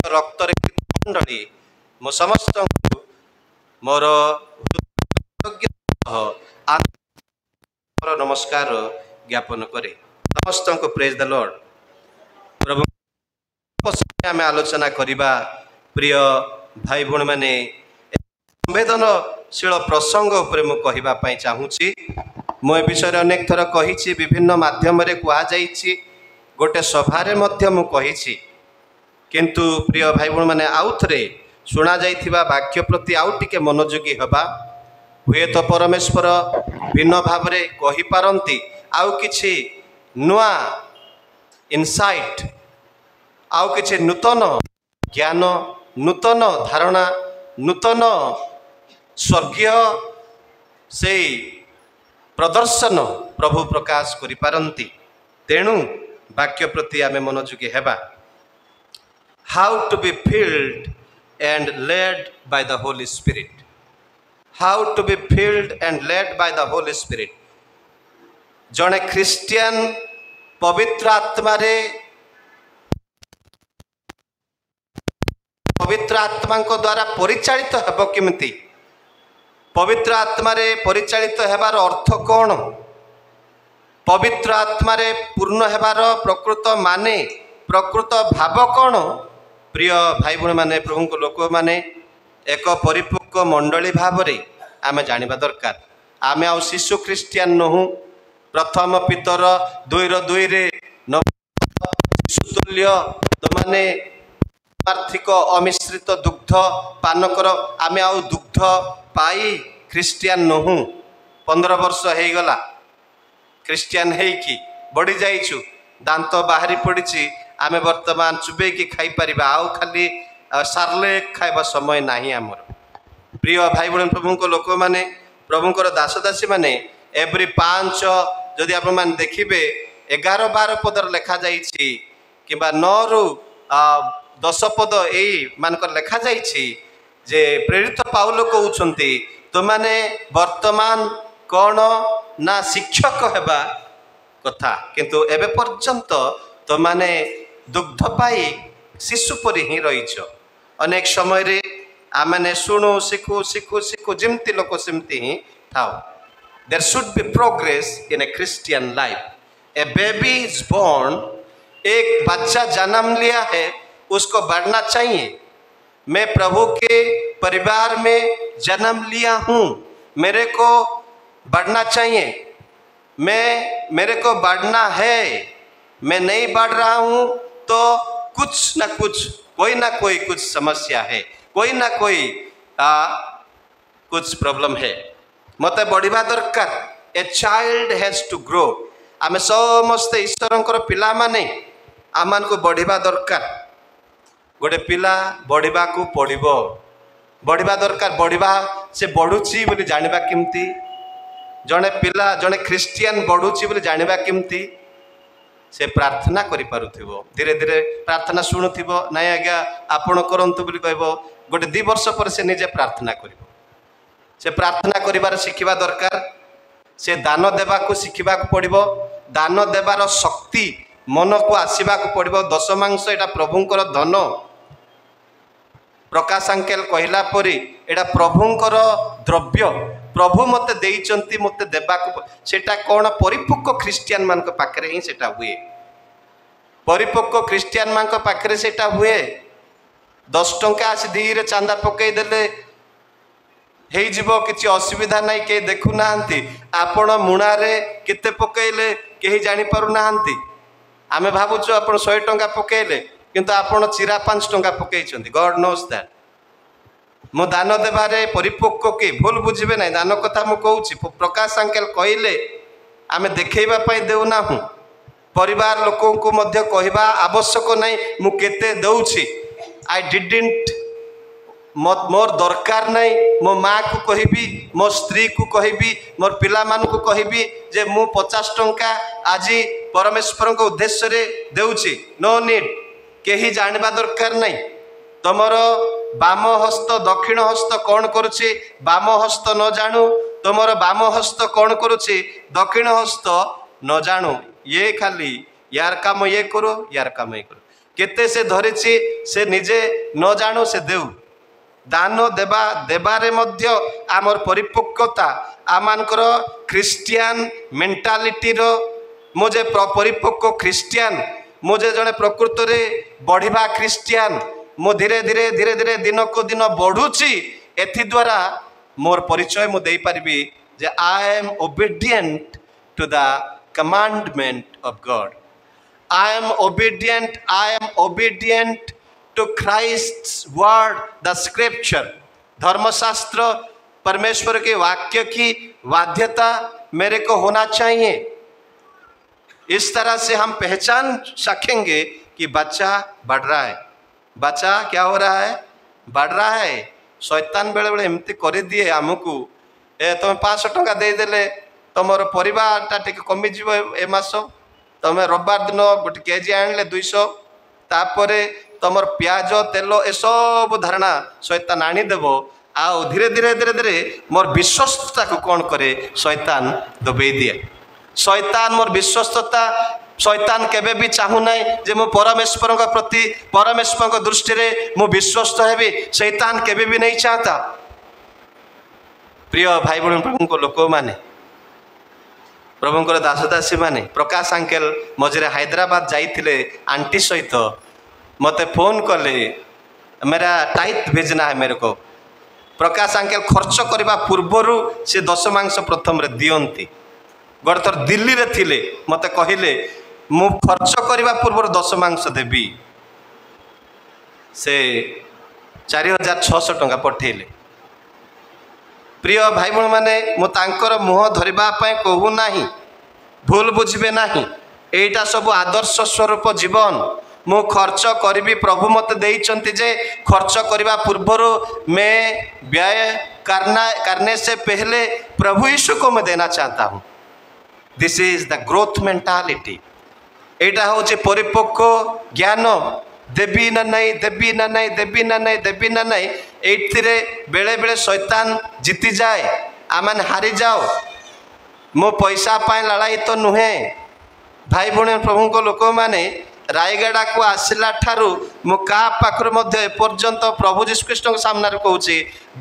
रक्त मंडली मो समस्त मोर नमस्कार ज्ञापन करे। समस्त को प्रेज द लॉर्ड। प्रभु आम आलोचना करवा प्रिय भाई भौणी मैंने संवेदनशील प्रसंग उपर मु कहवाई चाहूँगी। मु विषय अनेक थर कही विभिन्न माध्यम कहुई गोटे सभारे मु कही किंतु प्रिय भाई भौणी मैंने आउ थे शुणा जाइथिबा वाक्य प्रति आउ टिके मनोयोगी हवा हुए तो परमेश्वर भिन्न भाव में कहि पारंती आउ किछि नुआ इनसाइट आउ किछि नूतन ज्ञान नूतन धारणा नूतन स्वर्गीय से प्रदर्शन प्रभु प्रकाश करि पारंती। तेणु वाक्य प्रति आमे मनोयोगी हेबा। How to be filled and led by the Holy Spirit. How to be filled and led by the Holy Spirit. जने क्रिस्टियन पवित्र आत्मा को द्वारा परिचालित हेब किमिति पवित्र आत्मा रे परिचालित हेबार अर्थ कौन पवित्र आत्मा रे पूर्ण हेबार प्रकृत माने प्रकृत भाव कौन। प्रिय भाई भौणी माने प्रभु को लोक माने एक परिपक्व मंडली भाव में आम जाना दरकार। आम आ शिशु क्रिस्टियान नहु प्रथम पितर 2:2 शिशुतुल्य तुमने पार्थिक अमिश्रित दुग्ध पान कर आम आ दुग्ध पाई क्रिस्टियान नहु 15 वर्ष हो गला क्रिस्टियान हेकी बढ़ी जाइछु दांत बाहरी पड़ी आमे वर्तमान चुबे की खाई परिबा आउ खाली सारले खाइबा समय नाही आमर। प्रिय भाई भौणी प्रभु को लोक माने प्रभुंकर दासदासी माने एवरी 5 जदि आप मान देखिबे 11-12 पदर लेखा जाइछि किबा 9 रु 10 पद एई मानकर लेखा जाइछि जे प्रेरित पाउल कहउछंती तुमाने वर्तमान कोन ना शिक्षक हेबा कथा किंतु एबे पर्यंत तुमाने दुग्ध पाई शिशु पर ही रहीच। अनेक समय रे आमने शुणु शिखु शिखु शिखु जिमती लोक सिमती ही थाओ। There should be progress in a Christian life. A baby is born एक बच्चा जन्म लिया है उसको बढ़ना चाहिए। मैं प्रभु के परिवार में जन्म लिया हूँ मेरे को बढ़ना चाहिए मेरे को बढ़ना है। मैं नहीं बढ़ रहा हूँ तो कुछ ना कोई कुछ समस्या है कोई ना कोई कुछ प्रॉब्लम है मत बढ़िबा दरकार। A child has to grow. आमे समस्त ईश्वरंकर पिला माने आमान को बढ़िबा दरकार। गोटे पिला बढ़िबा को पड़िबो बढ़िबा दरकार बढ़िबा से बढ़ुची बोली जानिबा किमती जने पिला जने क्रिस्टियन बढ़ुची बोली जानिबा किमती से प्रार्थना करि पारुथिबो धीरे धीरे प्रार्थना शुणुथिबो नाय आज्ञा आपण करंतु बोली कहबो गोटे 2 वर्ष पर से निजे प्रार्थना करिबो। से प्रार्थना करिबार शिखिबा दरकार। से दान देबा को शिखिबा को पड़िबो। दान देबार शक्ति मन को आसीबा को पड़िबो। दशमांश एटा प्रभुंकर धन प्रकाश अंकेल कहला परी एटा प्रभुंकर द्रव्य प्रभु मते देइचंती मते देबा को सेटा कोन परिपक्व क्रिस्टियन मान को पाखरे ही सेटा हुए। परिपक्व क्रिस्टियन मान को पाखरे सेटा हुए। 10 टंका आसी धीरे चांदा पकई देले हेई जीवो किछि असुविधा नाही के देखु नाहंती आपण मुणारे केते पकईले केही जानि पारु नाहंती। आमे भाबुछु आपण 100 टंका पकईले किंतु आपण चिरा 5 टंका पकईचंती। God knows that. मो दान देबारे परिपक्व के भूल बुझिबे ना दान कथा मु कहूछि प्रकाश अंकेल कहले आमे देखैबा पई देउना हूँ परिवार लोकों को मध्य कहबा आवश्यक नहीं मु केते दउछि। आई डिडंट मोर दरकार नहीं मो माँ को कहबी मो स्त्री को कहबी मोर पिला मान को कहबी जे मु 50 टंका आज परमेश्वर को उद्देश्य रे देउछि। नो नीड केही जानबा दरकार नहीं। तमर बाम हस्त दक्षिण हस्त कौन करुछि बाम हस्त न जानू तुमर बाम हस्त कौन करुछि दक्षिण हस्त न जानू ये खाली यार काम ये करो यार काम ये करो केते से धरिछि से निजे न जानू से देउ दान देवा देबारे मध्य आमर परिपक्वता आमानकर ख्रिस्टियन मेंटालिटी रो मुझे परिपक्व ख्रिस्टियन मुझे जड़े प्रकृत में बढ़िया ख्रिस्टियन मु धीरे धीरे धीरे धीरे दिन को दिन बढ़ुची एथि द्वारा मोर परिचय मु दे पारिबी जे I am obedient to the commandment of God I am obedient to Christ's word the scripture धर्मशास्त्र परमेश्वर के वाक्य की बाध्यता मेरे को होना चाहिए। इस तरह से हम पहचान सकेंगे कि बच्चा बढ़ रहा है। बच्चा क्या हो रहा है? बढ़ रहा है। शैतान बेले बेले एमती कर दिए आमको तुम 500 टंका देदेले तुम परिवारटा टे कमिज ए मास तुम रविवार दिन गोटे केजी आणले 200 तापर तुम प्याज तेल ए सब धारणा शैतान आनीदेव आओ धीरे धीरे धीरे धीरे मोर विश्वस्तता को कौन करे शैतान दबे दिए। शैतान मोर विश्वस्तता शैतान केबे भी चाहू ना जे मो परमेश्वर प्रति परमेश्वर दृष्टि रे मु विश्वस्त हेबी शैतान केबे भी नहीं चाहता। प्रिय भाई बहन प्रभु को लोक माने प्रभुंकर दासदासी माने प्रकाश अंकेल मझे हैदराबाद जाइथिले आंटी सहित मते फोन कले मेरा टाइट भेजना है मेरे को। प्रकाश अंकेल खर्च करने पूर्वर से दशमांश प्रथम रे दियंती गोटे थर दिल्ली रे थिले मते कहिले मु खर्च करने पूर्व दशमांश देवी से 4600 टंका पठेले। प्रिय भाई बहन माने मु तांकर मुह धरिबा पय कहू नाही भूल बुझिबे नाही एटा सब आदर्श स्वरूप जीवन मु खर्च करी प्रभु मत देइचंती जे खर्च करने पूर्वर मैं व्यय करने से पहले प्रभु यीशु को मैं देना चाहता हूँ। This is the growth mentality. एटा हूँ परिपक्व ज्ञान देवी ना नहीं देवी ना नहीं देवी ना नहीं देवी ना नहीं एथिरे बेले बेले शैतान जीति जाए आमन हारी जाओ मो पैसा पाए लड़ाई तो नुहे। भाई भौणी प्रभु को लोक माने रायगड़ा को आसला ठारू मु का पाखर मध्य एपर्यंत प्रभु जीशु कृष्ण के सामने कहूँ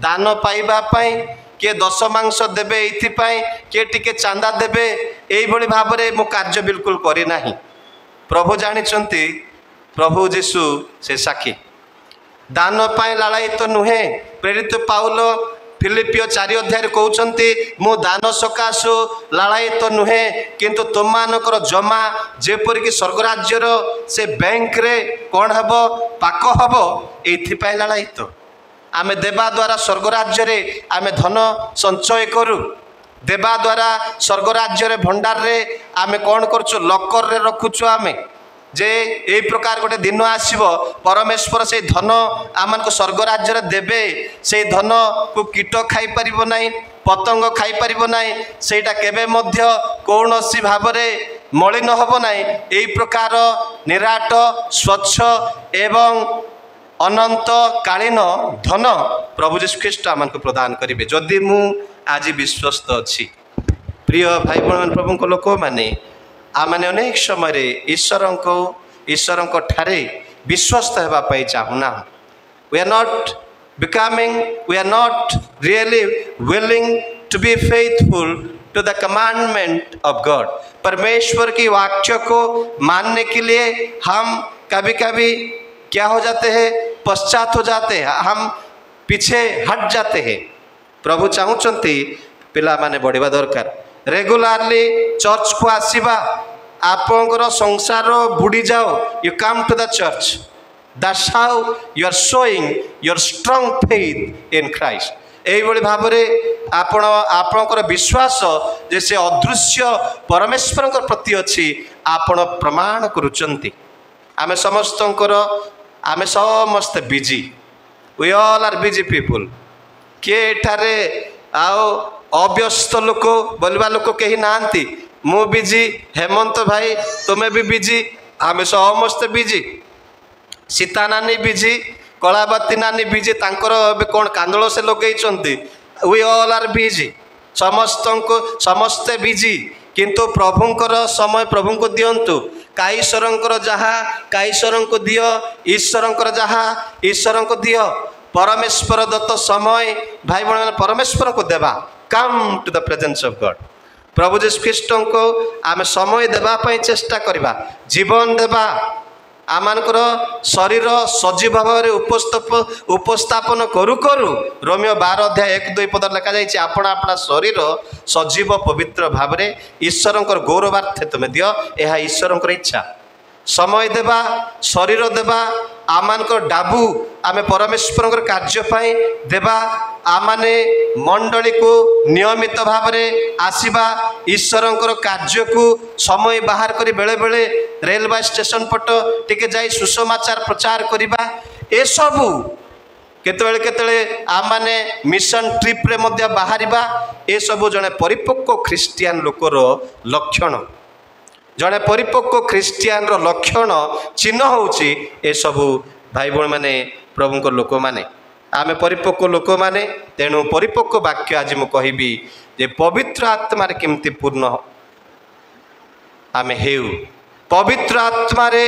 दान पाइबा किए दशमांश देवे ये किए टिके चांदा देवे यही भाव में मु कार्य बिल्कुल करना। प्रभु जानी प्रभु जीशु से साक्षी दान पाए लड़ाई तो नुहे। प्रेरित पाउल फिलिपियो 4 अध्याय कहते मु दान सकाशु लड़ाई तो नुहे किंतु तुम मानकर जमा जेपरिक स्वर्गराज्यर से बैंक रे कौन हम पाक हम ये लड़ाई तो आमे देवा द्वारा स्वर्गराज्य रे आमे धन संचय करू देवा द्वारा स्वर्गराज्य रे भंडार रे आमे कौन करछु लकर रे रखुछु आमे जे ए प्रकार गोटे दिन आसीबो परमेश्वर से धन आमन को स्वर्गराज्य रे देबे से धन को कीट खाई परिबो नाही पतंग खाई परिबो नाही सेटा केबे मध्य कौनसी भाव रे मलिन हबो नाही एई प्रकार निराट स्वच्छ एवं अनंत कालीन धन प्रभु जीशु ख्रीष्ट आमन को प्रदान करिवे जदि मु आज विश्वस्त अछि। प्रिय भाई बहन प्रभु को लोक माने आमने अनेक समय ईश्वर को ठारे विश्वस्त होगा चाहूना। We are not becoming we are not really willing to be faithful to the commandment of God. परमेश्वर की वाक्य को मानने के लिए हम कभी कभी क्या हो जाते हैं पश्चात हो जाते हैं हम पीछे हट जाते हैं। प्रभु चाहूँगी पिला माने बढ़िया दरकार रेगुलारली चर्च को आसीबा आपंकर संसार बुड़ी जाओ you come to the church that's how you are showing your strong faith in Christ. यही भाव में आपणकर विश्वास जे से अदृश्य परमेश्वर प्रति अच्छी आपण प्रमाण करुचंती। आमे समस्त busy we all are busy people किए एठारे आओ अव्यस्त लोक बोलवा लोक कहीं नांती मु बिजी हेमंत भाई तुम्हें भी बिजी आमे समस्त बिजी सीता नानी बिजी कलावती नानी बिजी तांकर कौन कांदल से लगे वी ऑल आर बिजी समस्ते बिजी किंतु प्रभुंकर समय प्रभु को दिंतु काईश्वरंकर जहा काईश्वर को दियो ईश्वरंकर जहा ईश्वर को दियो परमेश्वर दत्त समय भाई भाई परमेश्वर को देवा come to the presence of God प्रभु जीसु ख्रीस्ट को आम समय देवाई चेष्टा करवा जीवन देवा आमर शरीर सजीव भाव उपस्थापन करू करू रोमियो 12:1-2 पद लिखा जाइए आपण अपना शरीर सजीव पवित्र भाव में ईश्वर गौरवार्थे तुम्हें दियो यह ईश्वर इच्छा समय देवा शरीर देवा आमान डाबू आम परमेश्वर कार्यपाई देवा आमने मंडली को नियमित भाव में आसवा ईश्वर कार्य को समय बाहर कर बेले बेले रेलवे स्टेशन पट टिके जाई सुसमाचार प्रचार करवा ए सबू केतबेले केतबेले आमने मिशन ट्रिप रे मध्य बाहरिबा ए सबू जने परिपक्व ख्रिस्टियन लोकर लक्षण जड़े परिपक्व ख्रिस्टियन लक्षण चिन्ह होउची ए सबू भाई भाई माने प्रभु को लोक माने आम परिपक्व लोक माने तेणु परिपक्व वाक्य आज मु कहबी जे पवित्र आत्मा रे केमती पूर्ण आम हेउ पवित्र आत्मा रे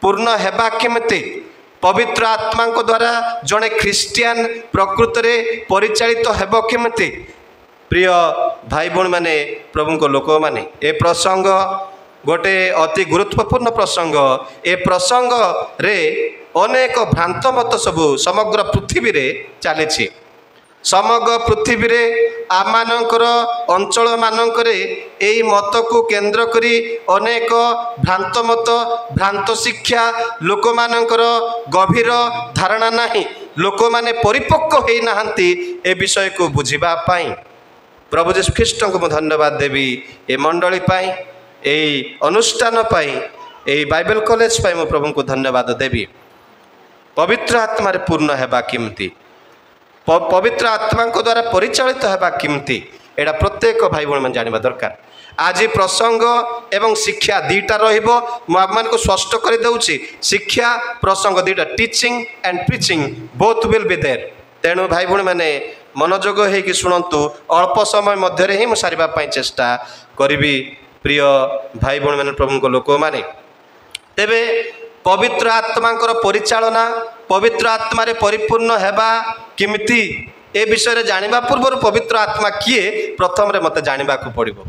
पूर्ण हेबा केमती पवित्र आत्मा को द्वारा जड़े ख्रिस्टियन प्रकृत रे परिचालित हेब केमती प्रिय भाई भाई माने प्रभु को लोक माने ए प्रसंग गोटे अति गुरुत्वपूर्ण प्रसंग ए प्रसंग रे अनेक भ्रांत मत सबू समग्र पृथ्वी रे चली समग्र पृथ्वी रे आमानकर अंचल मानकरे एई मत को केंद्र करी अनेक भ्रांत मत भ्रांत शिक्षा लोक मानकर गभीर धारणा नहीं लोक माने परिपक्व होई नाहंती ए विषय को बुझिबा पाई प्रभु यीशु ख्रीस्ट को धन्यवाद देवी ए मंडली पाई यही अनुष्ठान पाई यही बाइबल कॉलेज पाई मु प्रभु को धन्यवाद देवी पवित्र आत्मा रे पूर्ण हेबा किमती पवित्र आत्मा को द्वारा परिचालित हेबा किमती एटा प्रत्येक भाई भाई मैंने जानवा दरकार आज प्रसंग एवं शिक्षा दीटा रहिबो मु आपमान को स्पष्ट कर दउची शिक्षा प्रसंग दीटा teaching and preaching both will be there तेणु भाई भाई मैंने मनोजोग होइकि सुनंतु अल्प समय मध्य ही मु सारिबा पई चेष्टा करिबी प्रिय भाई भाई मैंने प्रभु को लोक माने तेबे पवित्र आत्मा परिचालना पवित्र आत्मा रे परिपूर्ण हेबा किमिति ए विषय रे जानिबा पूर्व पवित्र आत्मा किए प्रथम रे मते जानिबा को पड़िबो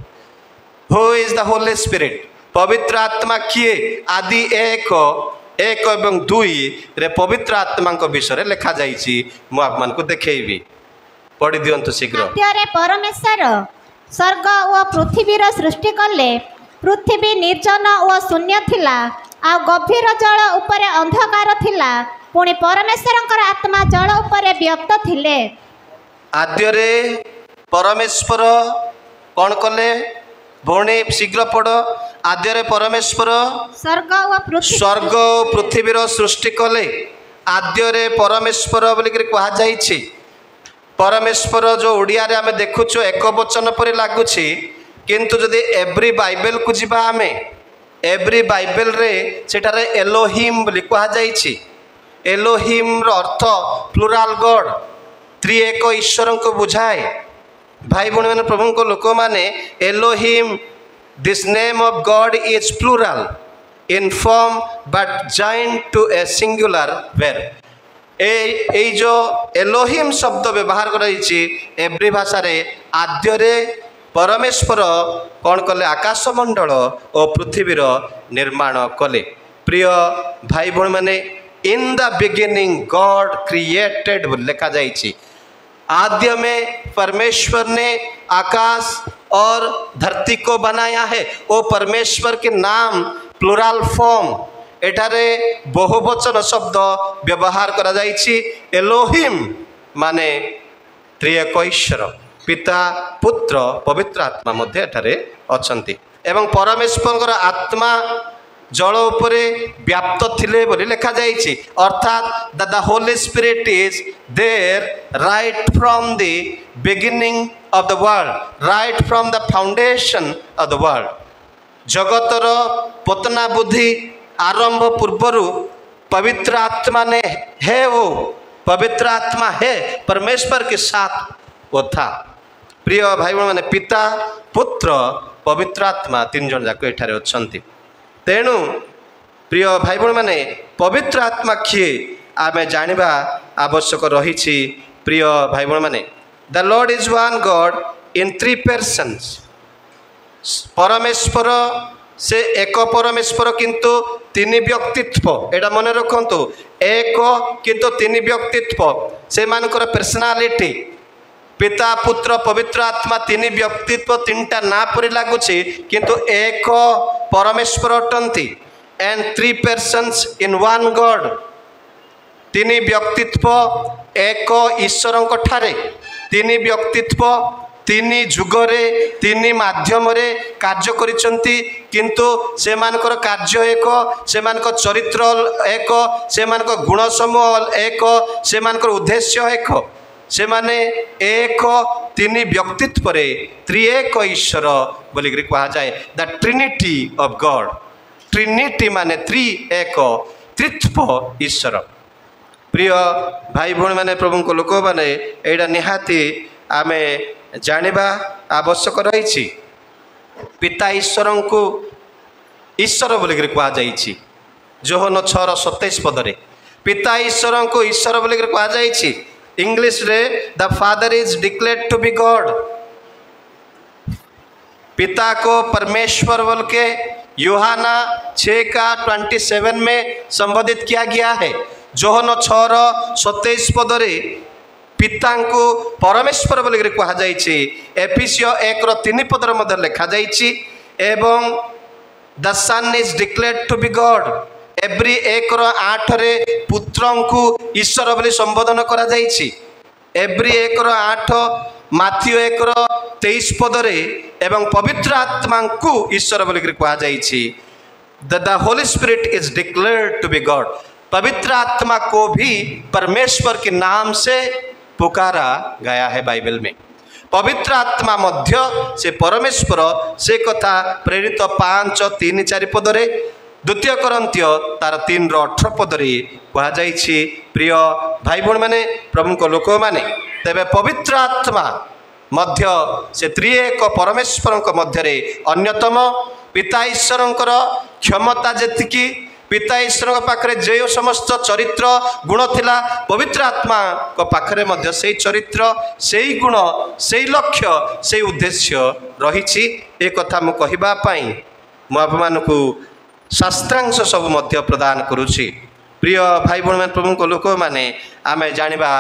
who is the Holy Spirit पवित्र आत्मा किए आदि 1 एवं 2 रे पवित्र आत्मा विषय रे लिखा जाइछि मु आपमान को देखैबी पढ़ी दियंतु शीघ्र आद्यरे परमेश्वर स्वर्ग और पृथ्वीर सृष्टि कले पृथ्वी निर्जन और शून्य थिला आ गभीर जल उपरे अंधकार थिला पुणी परमेश्वर आत्मा जल उपरे व्यक्त थिले आद्यरे परमेश्वर कौन कले भौणी शीघ्र पढ़ आद्यरे परमेश्वर स्वर्ग और पृथ्वीर सृष्टि कले आद्यरे परमेश्वर बोलिक कहा जाइछि परमेश्वर जो ओडिया रे आमे देखुछु एक वचन पर लागुछि किंतु जदि एवरी बाइबल को जिबा आमे एवरी बाइबल रे सेटारे एलोहिम बोली कहा जाइछि एलोहिम रो अर्थ प्लुराल गॉड त्रिएक ईश्वर को बुझाए भाई भाई मैंने प्रभु को लोक माने Elohim this name of God is plural in form but joint to a singular verb ए जो एलोहिम शब्द व्यवहार कराइछि एवरी भाषा रे आद्यरे परमेश्वर कौन कले आकाशमंडल और पृथ्वीर निर्माण कले प्रिय भाई भाई माने in the beginning God created लिखा जाइछि आद्य में परमेश्वर ने आकाश और धरती को बनाया है वो परमेश्वर के नाम प्लुराल फॉर्म एठारे बहुवचन शब्द व्यवहार करा जाइछि एलोहिम माने त्रिएक ईश्वर पिता पुत्र पवित्र आत्मा मध्य एठारे अछंती एवं परमेश्वर आत्मा जल उपरे व्याप्त थिले बोली लिखा जाइछि अर्थात the Holy Spirit is there right from the beginning of the world right from the foundation of the world जगतर पतना बुद्धि आरंभ पूर्वर पवित्र आत्मा ने है वो पवित्र आत्मा है परमेश्वर के साथ वो था प्रिय भाई माने पिता पुत्र ପବିତ୍ର ଆତ୍ମା ତିନି ଜଣ ଯାକ ଏଠାରେ ଅଛନ୍ତି। ତେଣୁ ପ୍ରିୟ ଭାଇ ଭଉଣୀମାନେ ପବିତ୍ର ଆତ୍ମା କିଏ ଆମେ ଜାଣିବା ଆବଶ୍ୟକ ରହିଛି। ପ୍ରିୟ ଭାଇ ଭଉଣୀମାନେ the Lord is one God in 3 persons। ପରମେଶ୍ୱର ସେ ଏକ ପରମେଶ୍ୱର କିନ୍ତୁ ତିନି ବ୍ୟକ୍ତିତ୍ୱ। ଏଇଟା ମନେ ରଖନ୍ତୁ, ଏକ କିନ୍ତୁ ତିନି ବ୍ୟକ୍ତିତ୍ୱ। ସେମାନଙ୍କର ପର୍ସନାଲିଟି ପିତା ପୁତ୍ର ପବିତ୍ର ଆତ୍ମା ତିନି ବ୍ୟକ୍ତିତ୍ୱ, ତିନିଟା ନାଁ ପରି ଲାଗୁଛି କିନ୍ତୁ ଏକ ପରମେଶ୍ୱର ଅଟନ୍ତି। and 3 persons in one God। ତିନି ବ୍ୟକ୍ତିତ୍ୱ ଏକ ଈଶ୍ୱରଙ୍କ ଠାରେ, ତିନି ବ୍ୟକ୍ତିତ୍ୱ ତିନି ଯୁଗରେ ତିନି ମାଧ୍ୟମରେ କାର୍ଯ୍ୟ କରିଛନ୍ତି କିନ୍ତୁ ସେମାନଙ୍କର କାର୍ଯ୍ୟ ଏକ, ସେମାନଙ୍କ ଚରିତ୍ର ଏକ, ସେମାନଙ୍କ ଗୁଣ ସମୂହ ଏକ, ସେମାନଙ୍କର ଉଦ୍ଦେଶ୍ୟ ଏକ। ସେମାନେ ଏକ ତିନି ବ୍ୟକ୍ତିତ୍ୱରେ ତ୍ରିଏକ ଈଶ୍ୱର ବୋଲିକରି କୁହାଯାଏ, ଦ ଟ୍ରିନିଟି ଅଫ୍ ଗଡ୍। ଟ୍ରିନିଟି ମାନେ ତ୍ରିଏକ, ତ୍ରିତ୍ୱ ଈଶ୍ୱର। ପ୍ରିୟ ଭାଇ ଭଉଣୀମାନେ ପ୍ରଭୁଙ୍କ ଲୋକମାନେ ଏଇଟା ନିହାତି ଆମେ ଜାଣିବା ଆବଶ୍ୟକ ରହିଛି। ପିତା ଈଶ୍ୱରଙ୍କୁ ଈଶ୍ୱର ବୋଲିକରି କୁହାଯାଇଛି। ଯୋହନ 6:27 ପଦରେ ପିତା ଈଶ୍ୱରଙ୍କୁ ଈଶ୍ୱର ବୋଲିକରି କୁହାଯାଇଛି। ଇଂଲିଶରେ the Father is declared to be God. पिता को परमेश्वर बोल के यूहन्ना 6:27 में संबोधित किया गया है। जोहन 6:27 पदरे पिता को परमेश्वर बोलिक कहुଯାଇଛି। एफिसियो 1:3 पदर मध्य लिखा जाइछि एवं the Son is declared to be God. Every 1:8 रे पुत्र को ईश्वर बोली संबोधन करा जाइछि। एवरी 1:8 माथ्यू 1:23 पदरे एवं पवित्र आत्मा को ईश्वर बोलिक कहुଯାଇଛି। The Holy Spirit is declared to be God. पवित्र आत्मा को भी परमेश्वर के नाम से पुकारा गया है बाइबल में। पवित्र आत्मा मध्य से परमेश्वर से कथा प्रेरित 5:3-4 पदरे, द्वितीय कोरिन्थियो तार 3:18 पदरे कहुଯାଇଛି। प्रिय भाई भौणी माने प्रभु को लोक माने तेबे पवित्र आत्मा मध्य से त्रिएक परमेश्वर मध्य अन्यतम। पिता ईश्वरंकर क्षमता जेतिकी, पिता ईश्वर पाखरे जो समस्त चरित्र गुण थिला पवित्र आत्मा को पाखरे मध्य से चरित्र, से गुण, से लक्ष्य, से उद्देश्य रही। एक कथा मु कहिबा पई मु आपमानकु शास्त्रांश सब मध्य प्रदान करुछि। प्रिय भाई भौणी प्रभु को लोक माने आमे जानिबा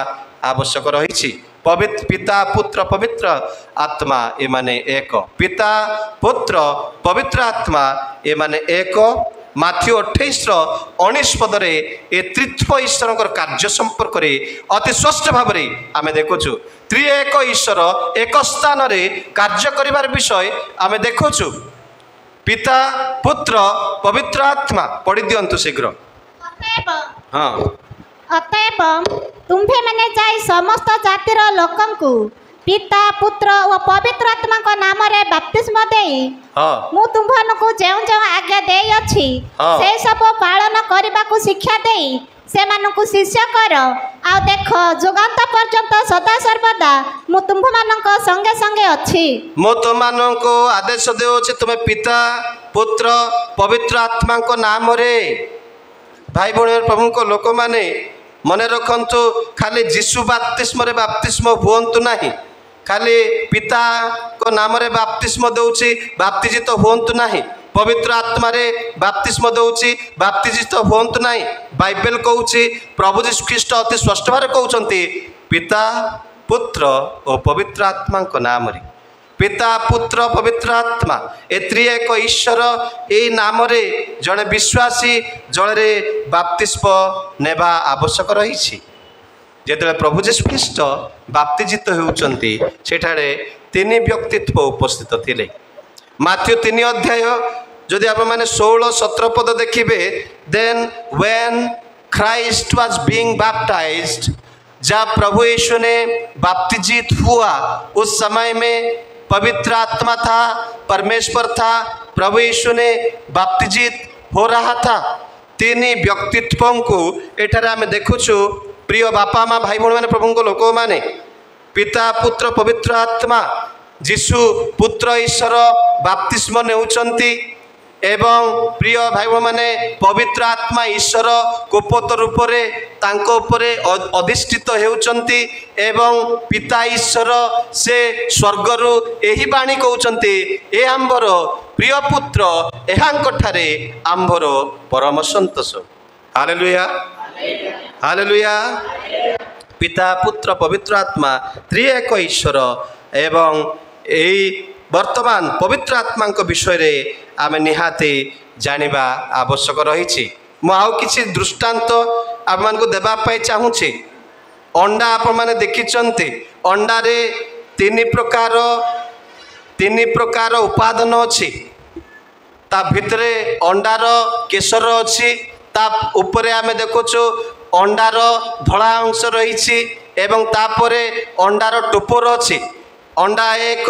आवश्यक रही। पवित्र पिता पुत्र पवित्र आत्मा ए माने एक। पिता पुत्र पवित्र आत्मा ए माने एक। माथ्यू 28:19 पदरे ए त्रित्व ईश्वर कार्य संपर्क रे अति स्पष्ट भाव में आम देखुचु। त्रिएक ईश्वर एक स्थान रे कार्य करिवार विषय आम देखुचु। पिता पुत्र पवित्र आत्मा पढ़ी दियंतु शीघ्र। हाँ, अतएव तुम्भे मैंने जाई समस्त जातिर लोकंकु पिता पुत्र और पवित्र आत्मा को नाम रे बपतिस्म देई मु तुम्भनकु जेउ जेउ आज्ञा देई अछि से सब पालन करबा को शिक्षा देई से मानकु शिष्य कर। आ देख जुगांत पर्यंत सदा सर्वदा मु तुम्भ मानक संगे संगे अछि। मु तुमनको आदेश देउछि तुमे पिता पुत्र पवित्र आत्मा को नाम रे। भाई भौणी प्रभु को लोक माने मने रखंतु खाली जीशु बाप्तिस्म रे बाप्तिस्म हुंतु नाही। खाली पिता को नाम रे बाप्तिस्म दउछि बाप्तिजित हुंतु नाही। पवित्र आत्मा रे बाप्तिस्म दउछि बाप्तिजित हुंतु नाही। बाइबल कहउछि प्रभु यीशु ख्रीष्ट अति स्पष्ट भारे कहउछंती पिता पुत्र और पवित्र आत्मा को नाम रे। पिता पुत्र पवित्र आत्मा ए त्रिएक ईश्वर ए नाम रे जड़े विश्वासी जड़े बाप्तिस्म नेबा आवश्यक रही। जेते प्रभु यीशु ख्रीष्ट बाप्तिजित होउचंती सेठारे तीन व्यक्तित्व उपस्थित थिले। माथ्यू 3 अध्याय जदि आप माने 16-17 पद देखिबे, then when Christ was being baptized, जब प्रभु यीशु ने बाप्तिजित हुआ उस समय में पवित्र आत्मा था, परमेश्वर था, प्रभु यीशु ने बाप्तिजित हो रहा था। तीन व्यक्तित्वों को एठारे आमे देखुछु। प्रिय बापा माँ भाई भौणी माने प्रभु को लोक माने पिता पुत्र पवित्र आत्मा ଯୀଶୁ ପୁତ୍ର ଈଶ୍ୱର ବାପ୍ତିସ୍ମ ନେଉଛନ୍ତି ଏବଂ ପ୍ରିୟ ଭାଇ ଭଉଣୀମାନେ ପବିତ୍ର ଆତ୍ମା ଈଶ୍ୱର କୋପତ ରୂପରେ ତାଙ୍କ ଉପରେ ଅଧିଷ୍ଠିତ ହେଉଛନ୍ତି ଏବଂ ପିତା ଈଶ୍ୱର ସେ ସ୍ୱର୍ଗରୁ ଏହି ବାଣୀ କହୁଛନ୍ତି ଏ ଆମ୍ଭର ପ୍ରିୟ ପୁତ୍ର ଏହାଙ୍କଠାରେ ଆମ୍ଭର ପରମ ସନ୍ତୋଷ। Hallelujah hallelujah. ପିତା ପୁତ୍ର ପବିତ୍ର ଆତ୍ମା ତ୍ରିଏକ ଈଶ୍ୱର ଏବଂ ଏହି ବର୍ତ୍ତମାନ ପବିତ୍ର ଆତ୍ମାଙ୍କ ବିଷୟରେ ଆମେ ନିହାତି ଜାଣିବା ଆବଶ୍ୟକ ରହିଛି। ମୁଁ ଆଉ କିଛି ଦୃଷ୍ଟାନ୍ତ ଆପଣମାନଙ୍କୁ ଦେବା ପାଇଁ ଚାହୁଁଛି। ଅଣ୍ଡା ଆପଣମାନେ ଦେଖିଛନ୍ତି, ଅଣ୍ଡାରେ ତିନି ପ୍ରକାର ଉପାଦାନ ଅଛି। ତା ଭିତରେ ଅଣ୍ଡାର କେଶର ଅଛି, ତା ଉପରେ ଆମେ ଦେଖୁଛୁ ଅଣ୍ଡାର ଧଳା ଅଂଶ ରହିଛି ଏବଂ ତାପରେ ଅଣ୍ଡାର ଟୋପର ଅଛି। ଅଣ୍ଡା ଏକ,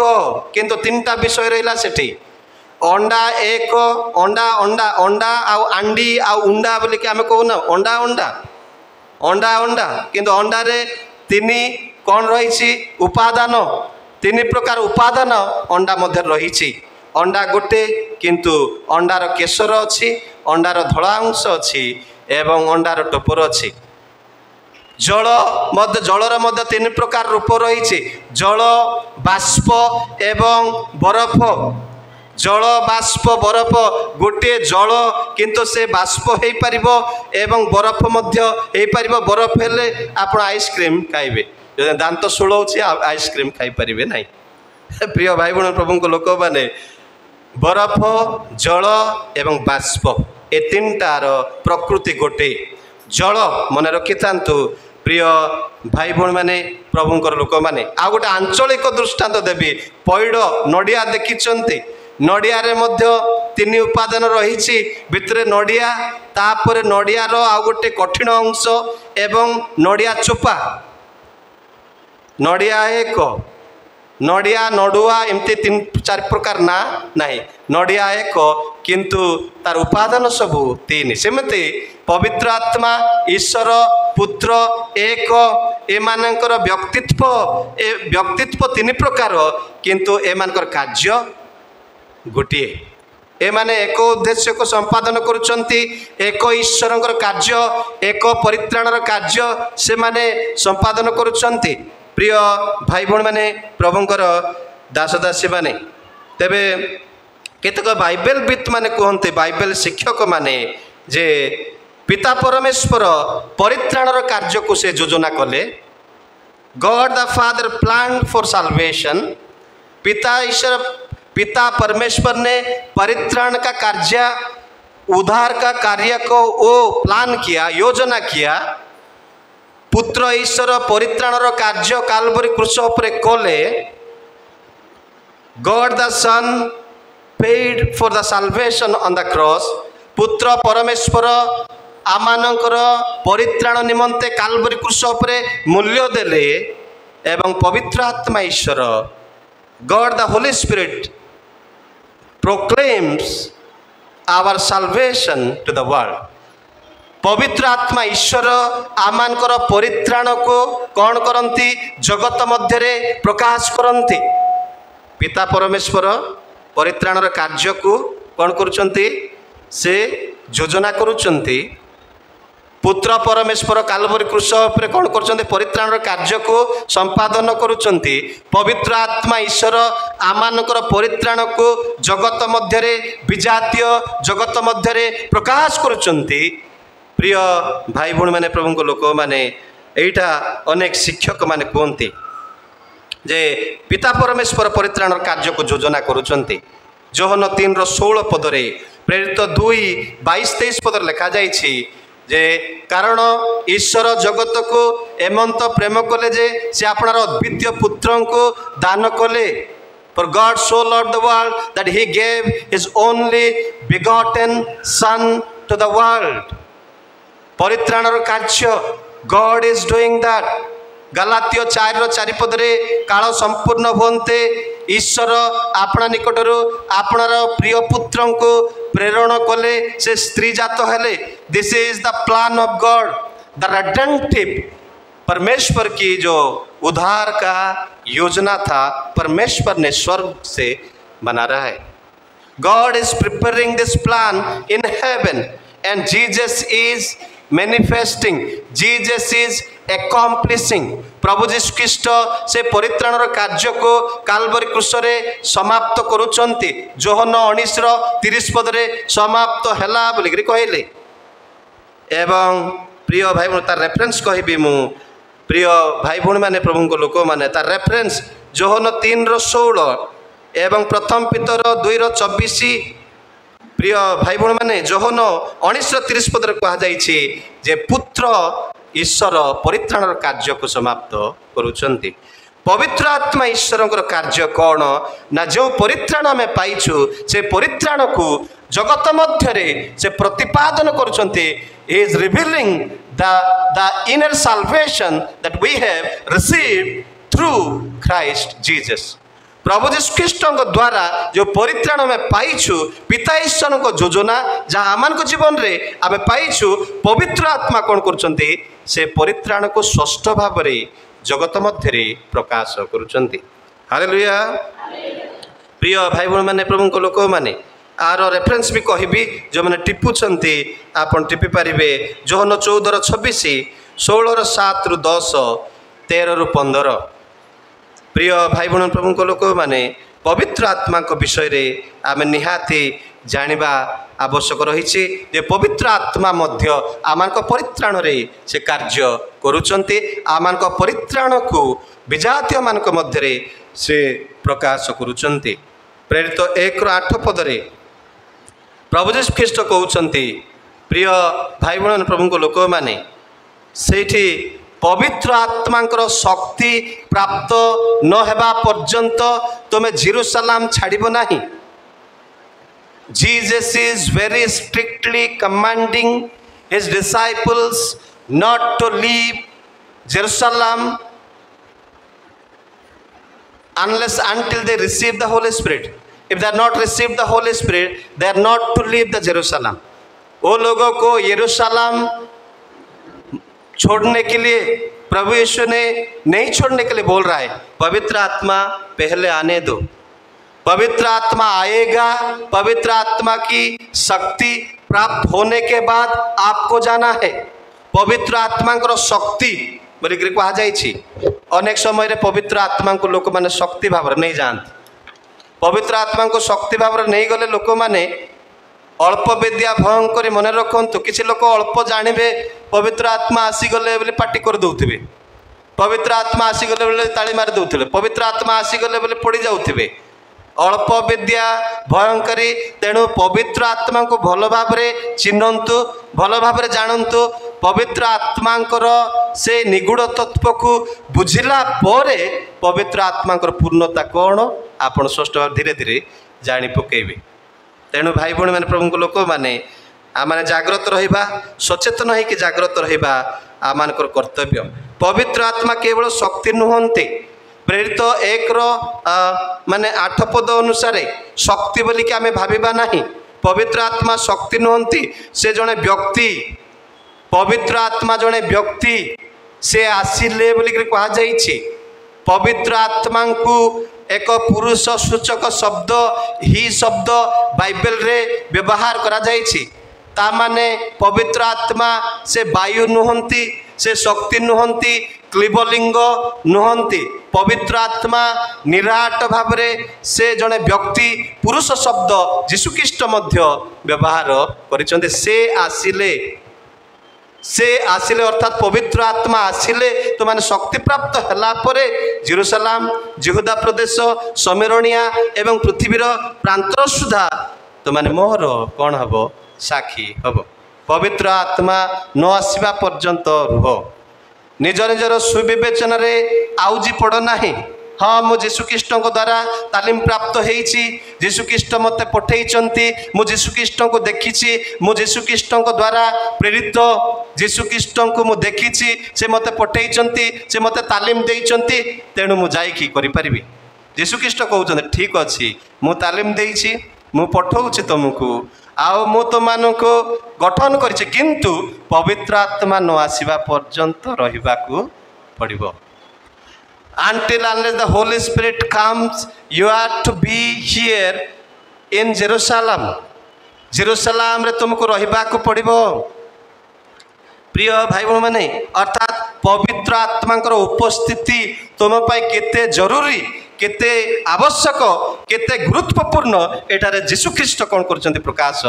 କିନ୍ତୁ ତିନିଟା ବିଷୟ ରହିଲା ସେଠି। ଅଣ୍ଡା ଏକ, ଅଣ୍ଡା ଅଣ୍ଡା ଅଣ୍ଡା ଆଉ ଆଣ୍ଡି ଆଉ ଉଣ୍ଡା ବୋଲିକି ଆମେ କହୁନା, ଅଣ୍ଡା ଅଣ୍ଡା ଅଣ୍ଡା ଅଣ୍ଡା, କିନ୍ତୁ ଅଣ୍ଡାରେ ତିନି କ'ଣ ରହିଛି ଉପାଦାନ, ତିନି ପ୍ରକାର ଉପାଦାନ ଅଣ୍ଡା ମଧ୍ୟରେ ରହିଛି। ଅଣ୍ଡା ଗୋଟେ, କିନ୍ତୁ ଅଣ୍ଡାର କେଶର ଅଛି, ଅଣ୍ଡାର ଧଳା ଅଂଶ ଅଛି ଏବଂ ଅଣ୍ଡାର ଟୋପର ଅଛି। ଜଳର ମଧ୍ୟ ତିନି ପ୍ରକାର ରୂପ ରହିଛି, ଜଳ, ବାଷ୍ପ ଏବଂ ବରଫ। ଜଳ, ବାଷ୍ପ, ବରଫ। ଗୋଟିଏ ଜଳ କିନ୍ତୁ ସେ ବାଷ୍ପ ହେଇପାରିବ ଏବଂ ବରଫ ମଧ୍ୟ ହେଇପାରିବ। ବରଫ ହେଲେ ଆପଣ ଆଇସ୍କ୍ରିମ୍ ଖାଇବେ, ଯଦି ଦାନ୍ତ ଶୂଳଉଛି ଆଇସ୍କ୍ରିମ୍ ଖାଇପାରିବେ ନାହିଁ। ପ୍ରିୟ ଭାଇ ଭଉଣୀ ପ୍ରଭୁଙ୍କ ଲୋକମାନେ, ବରଫ, ଜଳ ଏବଂ ବାଷ୍ପ ଏ ତିନିଟାର ପ୍ରକୃତି ଗୋଟେ। ଜଳ ମନେ ରଖିଥାନ୍ତୁ ପ୍ରିୟ ଭାଇ ଭଉଣୀମାନେ ପ୍ରଭୁଙ୍କର ଲୋକମାନେ। ଆଉ ଗୋଟେ ଆଞ୍ଚଳିକ ଦୃଷ୍ଟାନ୍ତ ଦେବି। ପଇଡ଼, ନଡ଼ିଆ ଦେଖିଛନ୍ତି, ନଡ଼ିଆରେ ମଧ୍ୟ ତିନି ଉପାଦାନ ରହିଛି। ଭିତରେ ନଡ଼ିଆ, ତାପରେ ନଡ଼ିଆର ଆଉ ଗୋଟେ କଠିନ ଅଂଶ ଏବଂ ନଡ଼ିଆ ଚୋପା। ନଡ଼ିଆ ଏକ, ନଡ଼ିଆ, ନଡ଼ୁଆ ଏମିତି ତିନି ଚାରି ପ୍ରକାର ନା ନାହିଁ। ନଡ଼ିଆ ଏକ, କିନ୍ତୁ ତାର ଉପାଦାନ ସବୁ ତିନି। ସେମିତି ପବିତ୍ର ଆତ୍ମା, ଈଶ୍ୱର, ପୁତ୍ର ଏକ, ଏମାନଙ୍କର ବ୍ୟକ୍ତିତ୍ୱ ତିନି ପ୍ରକାର, କିନ୍ତୁ ଏମାନଙ୍କର କାର୍ଯ୍ୟ ଗୋଟିଏ। ଏମାନେ ଏକ ଉଦ୍ଦେଶ୍ୟକୁ ସମ୍ପାଦନ କରୁଛନ୍ତି, ଏକ ଈଶ୍ୱରଙ୍କର କାର୍ଯ୍ୟ, ଏକ ପରିତ୍ରାଣର କାର୍ଯ୍ୟ ସେମାନେ ସମ୍ପାଦନ କରୁଛନ୍ତି। ପ୍ରିୟ ଭାଇ ଭଉଣୀମାନେ ପ୍ରଭୁଙ୍କର ଦାସଦାସୀ ମାନେ, ତେବେ କେତେକ ବାଇବେଲ ବିତ୍ ମାନେ କୁହନ୍ତି, ବାଇବେଲ ଶିକ୍ଷକ ମାନେ, ଯେ ପିତା ପରମେଶ୍ୱର ପରିତ୍ରାଣର କାର୍ଯ୍ୟକୁ ସେ ଯୋଜନା କଲେ। ଗଡ୍ ଦ फादर प्लान फॉर साल्वेशन। पिता परमेश्वर ने परित्राण का कार्य, उद्धार का कार्य को वो प्लान किया, योजना किया। पुत्र ईश्वर परित्राणर कार्य काल्वरी क्रूस उपरे कले। God the Son paid for the salvation on the cross. पुत्र परमेश्वर आमानकर परित्राण निमंते काल्वरी क्रूस उपरे मूल्य देले एवं पवित्र आत्मा ईश्वर God the Holy Spirit proclaims our salvation to the world। पवित्र आत्मा ईश्वर आमानकर परित्राण को कौन करती, जगत मध्य प्रकाश करती। पिता परमेश्वर परित्राणर कार्य को कौन करुचंती, से योजना करुचंती। पुत्र परमेश्वर काल्वरी क्रूस उपरे कौन करुचंती, परित्राणर कार्य को संपादन करुचंती। पवित्र आत्मा ईश्वर आमानकर परित्राण को जगत मध्य विजातीय जगत मध्य प्रकाश करुचंती। प्रिय भाई भौणी मैंने प्रभु लोक मैंने एटा अनेक शिक्षक माने कहते जे पिता परमेश्वर परित्राण कार्य को योजना करुचंती। जोहन 3:16 पदरे, प्रेरित 2:22-23 पदर लिखा जाइछि जे कारण ईश्वर जगत को एमंत प्रेम कले जे से आपणार अद्वितीय पुत्र को दान कले। For God so loved the world that he gave his only begotten son to the world। परित्राणर कार्य God is doing that। गलातिय 4:4 पदरे काल संपूर्ण होते ईश्वर आपना निकटर आपणार प्रिय पुत्र को प्रेरण कले, से स्त्री जात हेले। This is the plan of God, the redemptive. परमेश्वर की जो उद्धार का योजना था परमेश्वर ने स्वर्ग से बना रहा है। God is preparing this plan in heaven and Jesus is manifesting, Jesus is accomplishing। प्रभु यीशु ख्रीष्ट से परित्राणर कार्य को काल्वरी क्रूसरे समाप्त करुचंती। जोहन 19:30 पदरे समाप्त हैला बोलिकरी कहले। एवं प्रिय भाई भौणी तार रेफरेन्स कहबी मु प्रिय भाई भौणी माने प्रभु को लोक माने तार रेफरेन्स जोहन 3:16 एवं प्रथम पितर 2:24। प्रिय भाई भौणी माने जोहन 19:30 पदरे कहा जाइछि जे पुत्र ईश्वर परित्राणर कार्य को समाप्त करुचंती। पवित्र आत्मा ईश्वर कार्य कौन ना जो परित्राण आम पाइछु से परित्राण को जगत मध्य से प्रतिपादन करुचंती। He is revealing the inner salvation that we have received through Christ Jesus। प्रभु यीशु ख्रीष्ट द्वारा जो परित्राण आम पाइछु पिता ईश्वर को योजना जहाँ आम जीवन में आम पाइछु पवित्र आत्मा कौन करुचंती से परित्राण को स्पष्ट भाव में जगत मध्य प्रकाश करुचंती। हालेलुया। प्रिय भाई भौणी माने प्रभु को लोक माने आर रेफरेन्स भी कहबी जो मैंने टिपुचंती आपन टिपि पारिबे। जोहन 14:26, 16:7-10, 13-15। प्रिय भाई भौणी प्रभु को लोक माने पवित्र आत्मा को विषय रे आमे निहाती जानिबा आवश्यक रही जे पवित्र आत्मा मध्य आमानक परित्राण रे से कार्य करुचंती। आमानक परित्राण को विजातीय मानक मध्य रे से प्रकाश करुचंती। प्रेरित 1:8 पदरे प्रभु यीशु ख्रीष्ट कहउचंती प्रिय भाई भौणी प्रभु को लोक माने सेठी पवित्र आत्मांकर शक्ति प्राप्त न हेबा पर्यंत तुमे जेरूसलम छाड़िबो नाही। Jesus is very strictly commanding his disciples not to leave Jerusalem until they receive the Holy Spirit। If they are not received the Holy Spirit, they are not to leave the Jerusalem। वो लोगों को यरूशलेम छोड़ने के लिए प्रभु यीशु ने नहीं छोड़ने के लिए बोल रहा है। पवित्र आत्मा पहले आने दो, पवित्र आत्मा आएगा। पवित्र आत्मा की शक्ति प्राप्त होने के बाद आपको जाना है। पवित्र आत्मा को शक्ति बोलिक कह जाइछि। अनेक समय रे पवित्र आत्मा को लोक माने शक्ति भाव नहीं जानते। पवित्र आत्मा को शक्ति भाव नहीं गले लोक माने अल्प विद्या भयंकर मन रखु। किसी लोक अल्प जानवे पवित्र आत्मा आसीगले बोले पार्टी कर दौथे। पवित्र आत्मा आसीगले बोले ताली मारी दौले। पवित्र आत्मा आसीगले बोले पड़ जाऊे। अल्प विद्या भयंकरी। तेणु पवित्र आत्मा को भल भाव चिन्हतु, भल भाव जानतु। पवित्र आत्मांकर से निगूढ़ तत्व को बुझिला परे पवित्र आत्मांकर पूर्णता कौन आपण स्पष्ट भाव धीरे धीरे जानी पकेबे। तेणु भाई भौणी माने प्रभु को लोक माने आम जाग्रत रहिबा, सचेतन है कि जाग्रत रहिबा आमानकर कर्तव्य। पवित्र आत्मा केवल शक्ति नुहंती। प्रेरित 1 माने 8 पद अनुसार शक्ति बोली कि आमे भाबिबा नाही। पवित्र आत्मा शक्ति नुहंती, से जने व्यक्ति। पवित्र आत्मा जने व्यक्ति से आसिले बोली कहा जाइछि। पवित्र आत्मा को एक पुरुष सूचक शब्द ही शब्द बाइबल रे व्यवहार करा जाइछि। ता माने पवित्र आत्मा से वायु नुहंती, से शक्ति नुहंती, क्लीबलिंग नुहंती। पवित्र आत्मा निराट भाव से जड़े व्यक्ति पुरुष शब्द जीशुख्रीष्ट मध्य व्यवहार करिसेंते। से आसिले अर्थात पवित्र आत्मा आसिले तो माने शक्ति प्राप्त हला परे जेरूसलम, यहूदा प्रदेश, समेरणिया एवं पृथ्वीर प्रांतर सुधा तो माने मोहर कौन हम साक्षी हम। पवित्र आत्मा न आसवा पर्यंत रुह। निज निजर सुविवेचन रे आउजी पड़ नाही। हाँ मु जीशुख्रीष्ट द्वारा तालीम प्राप्त होईछि। जीशुख्रीष्ट मते पठेइचंती। मु जीशुख्रीष्ट को देखिछि। मु जीशुख्रीष्ट द्वारा प्रेरित जीशुख्रीष्ट को मु देखिछि। से मते पठेइचंती, से मते तालीम देइचंती। तेणु मु जाइकी करि परिबि। जीशुख्रीष्ट कहउचंती ठीक अछि, मु तालीम देइछि, मु पठौछि तुमको, आउ मु तुमको गठन करिछि, किंतु पवित्र आत्मा न आसीबा पर्यंत रहिबाकू पड़िबो। until unless the Holy Spirit comes, you are to be here in Jerusalem. Jerusalem रे तुमको रहिबाको पड़िबो। प्रिय भाई बहन माने, अर्थात पवित्र आत्मांकर उपस्थिति तुम पाई केते जरूरी, केते आवश्यक, केते गुरुत्वपूर्ण एटारे यीशु ख्रीष्ट कोन करचंती प्रकाश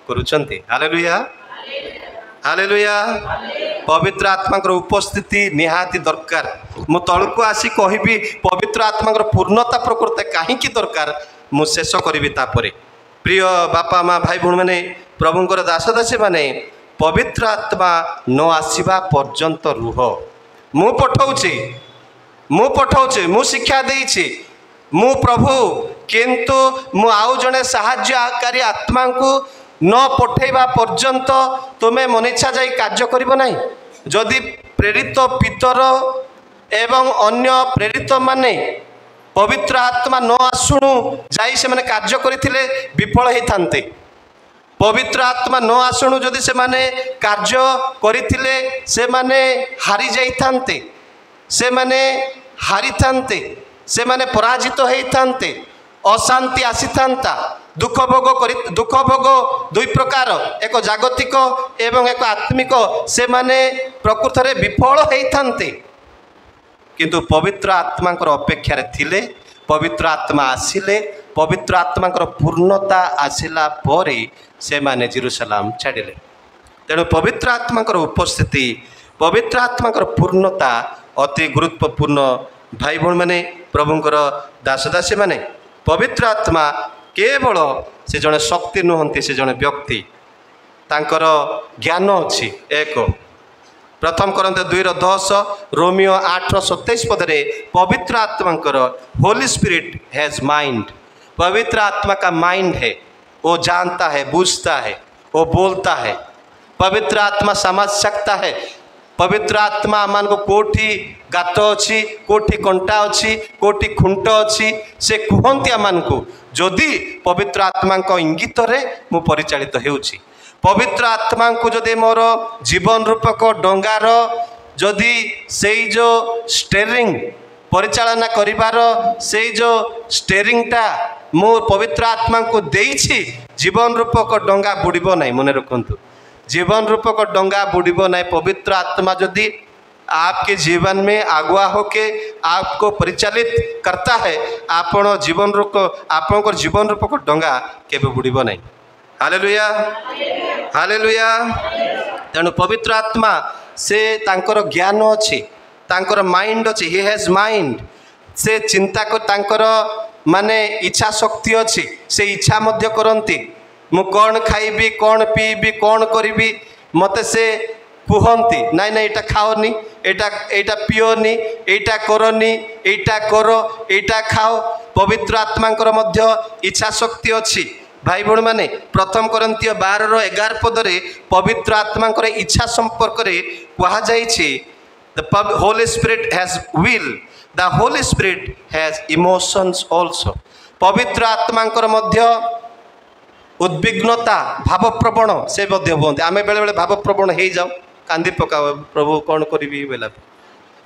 करूचंती। Hallelujah hallelujah. पवित्र आत्मांकर उपस्थिति निहाती दरकार। मु तळको आसी कहिबी पवित्र आत्मांकर पूर्णता प्रकृति काहेकि दरकार मु शेष करिबी तापरे। प्रिय बापा माँ भाई भूण मैंने प्रभुंकर दास दासी मैंने पवित्र आत्मा न आसवा पर्यंत रुह। मु पठाऊे मु शिक्षा देइछि मु प्रभु, किंतु मु आउ जने साहाय्यकारी आत्मा को न पठेबा पर्यंत तुम्हें मन इच्छा जाई कार्य करिबो नहीं। जदि प्रेरित पितर एवं अन्य प्रेरित माने पवित्र आत्मा न आसुणु जाई से माने कार्य करथिले विफल होइथान्ते। पवित्र आत्मा न आसुणु जदि से माने कार्य करथिले से माने हारि जाइथान्ते, से माने हारिथान्ते, से माने पराजित होइथान्ते, अशांति आसीथान्ता। दुख भोग दुई प्रकार, एक जागतिक एवं एक आत्मिक, से माने प्रकृत रे विफल होइथान्ते। किंतु पवित्र आत्मांकर अपेक्षा थिले, पवित्र आत्मा आसिले, पवित्र आत्मांकर पूर्णता आसिला परे से माने जेरुसलाम छाड़िले। तेणु पवित्र आत्मांकर उपस्थिति, पवित्र आत्मांकर पूर्णता अति गुरुत्वपूर्ण। भाई भौण माने, प्रभुंकर दास दासी माने, पवित्र आत्मा केवल से जड़े शक्ति नुहंती, से जड़े व्यक्ति, तांकर ज्ञान अच्छी। एक प्रथम करंते 2:10, रोमियो 8:27 पदरे पवित्र आत्मांकर होली स्पिरिट हैज माइंड। पवित्र आत्मा का माइंड है, वो जानता है, बूझता है, वो बोलता है। पवित्र आत्मा समझ सकता है। पवित्र आत्मा आमान को कोठी गात अच्छी, कोठी कंटा अच्छी, कोठी खुंट अच्छी, से कहती आमान को जदि पवित्र आत्मा इंगित रे मु परिचालित हेउछि। पवित्र आत्मा को जदि मोर जीवन रूपक डंगार जदि से जो स्टेरिंग परिचालना करिवार से जो स्टेरिंगटा मो पवित्र आत्मा को देइछि, जीवन रूपक डंगा बुड़िबो नहीं। मन रखंतु, जीवन रूपक डंगा बुड़िबो नहीं। पवित्र आत्मा यदि आपके जीवन में आगुआ होके आपको परिचालित करता है, आपण जीवन रूप आपनकर जीवन रूपक डंगा केबे बुड़िबो नहीं। Hallelujah hallelujah. तेणु पवित्र आत्मा से तांकर ज्ञान अच्छी, तांकर माइंड अच्छी, ही हैज माइंड। से चिंता कर तांकर माने इच्छा शक्ति अच्छी, से इच्छा मध्य करती। मु कौन खाइबी, कौन पीबी, कौन करिबी, मते से कहती नाई ना एटा खाओनी, एटा पिओनी, एटा करनी, एटा करो, एटा खाओ। पवित्र आत्मांकर मध्य इच्छा शक्ति अच्छी। भाई भौण माने, प्रथम करंतिय 12:11 पदरे पवित्र आत्मांकर इच्छा संपर्क रे कहा जाइछि, the Holy Spirit has will, the Holy Spirit has emotions also. पवित्र आत्मांकर मध्य उद्विग्नता, भावप्रवण से मध्य होते। आमे बेले बेले भावप्रवण हो जाओ, कांदी पका प्रभु कौन करी बेला।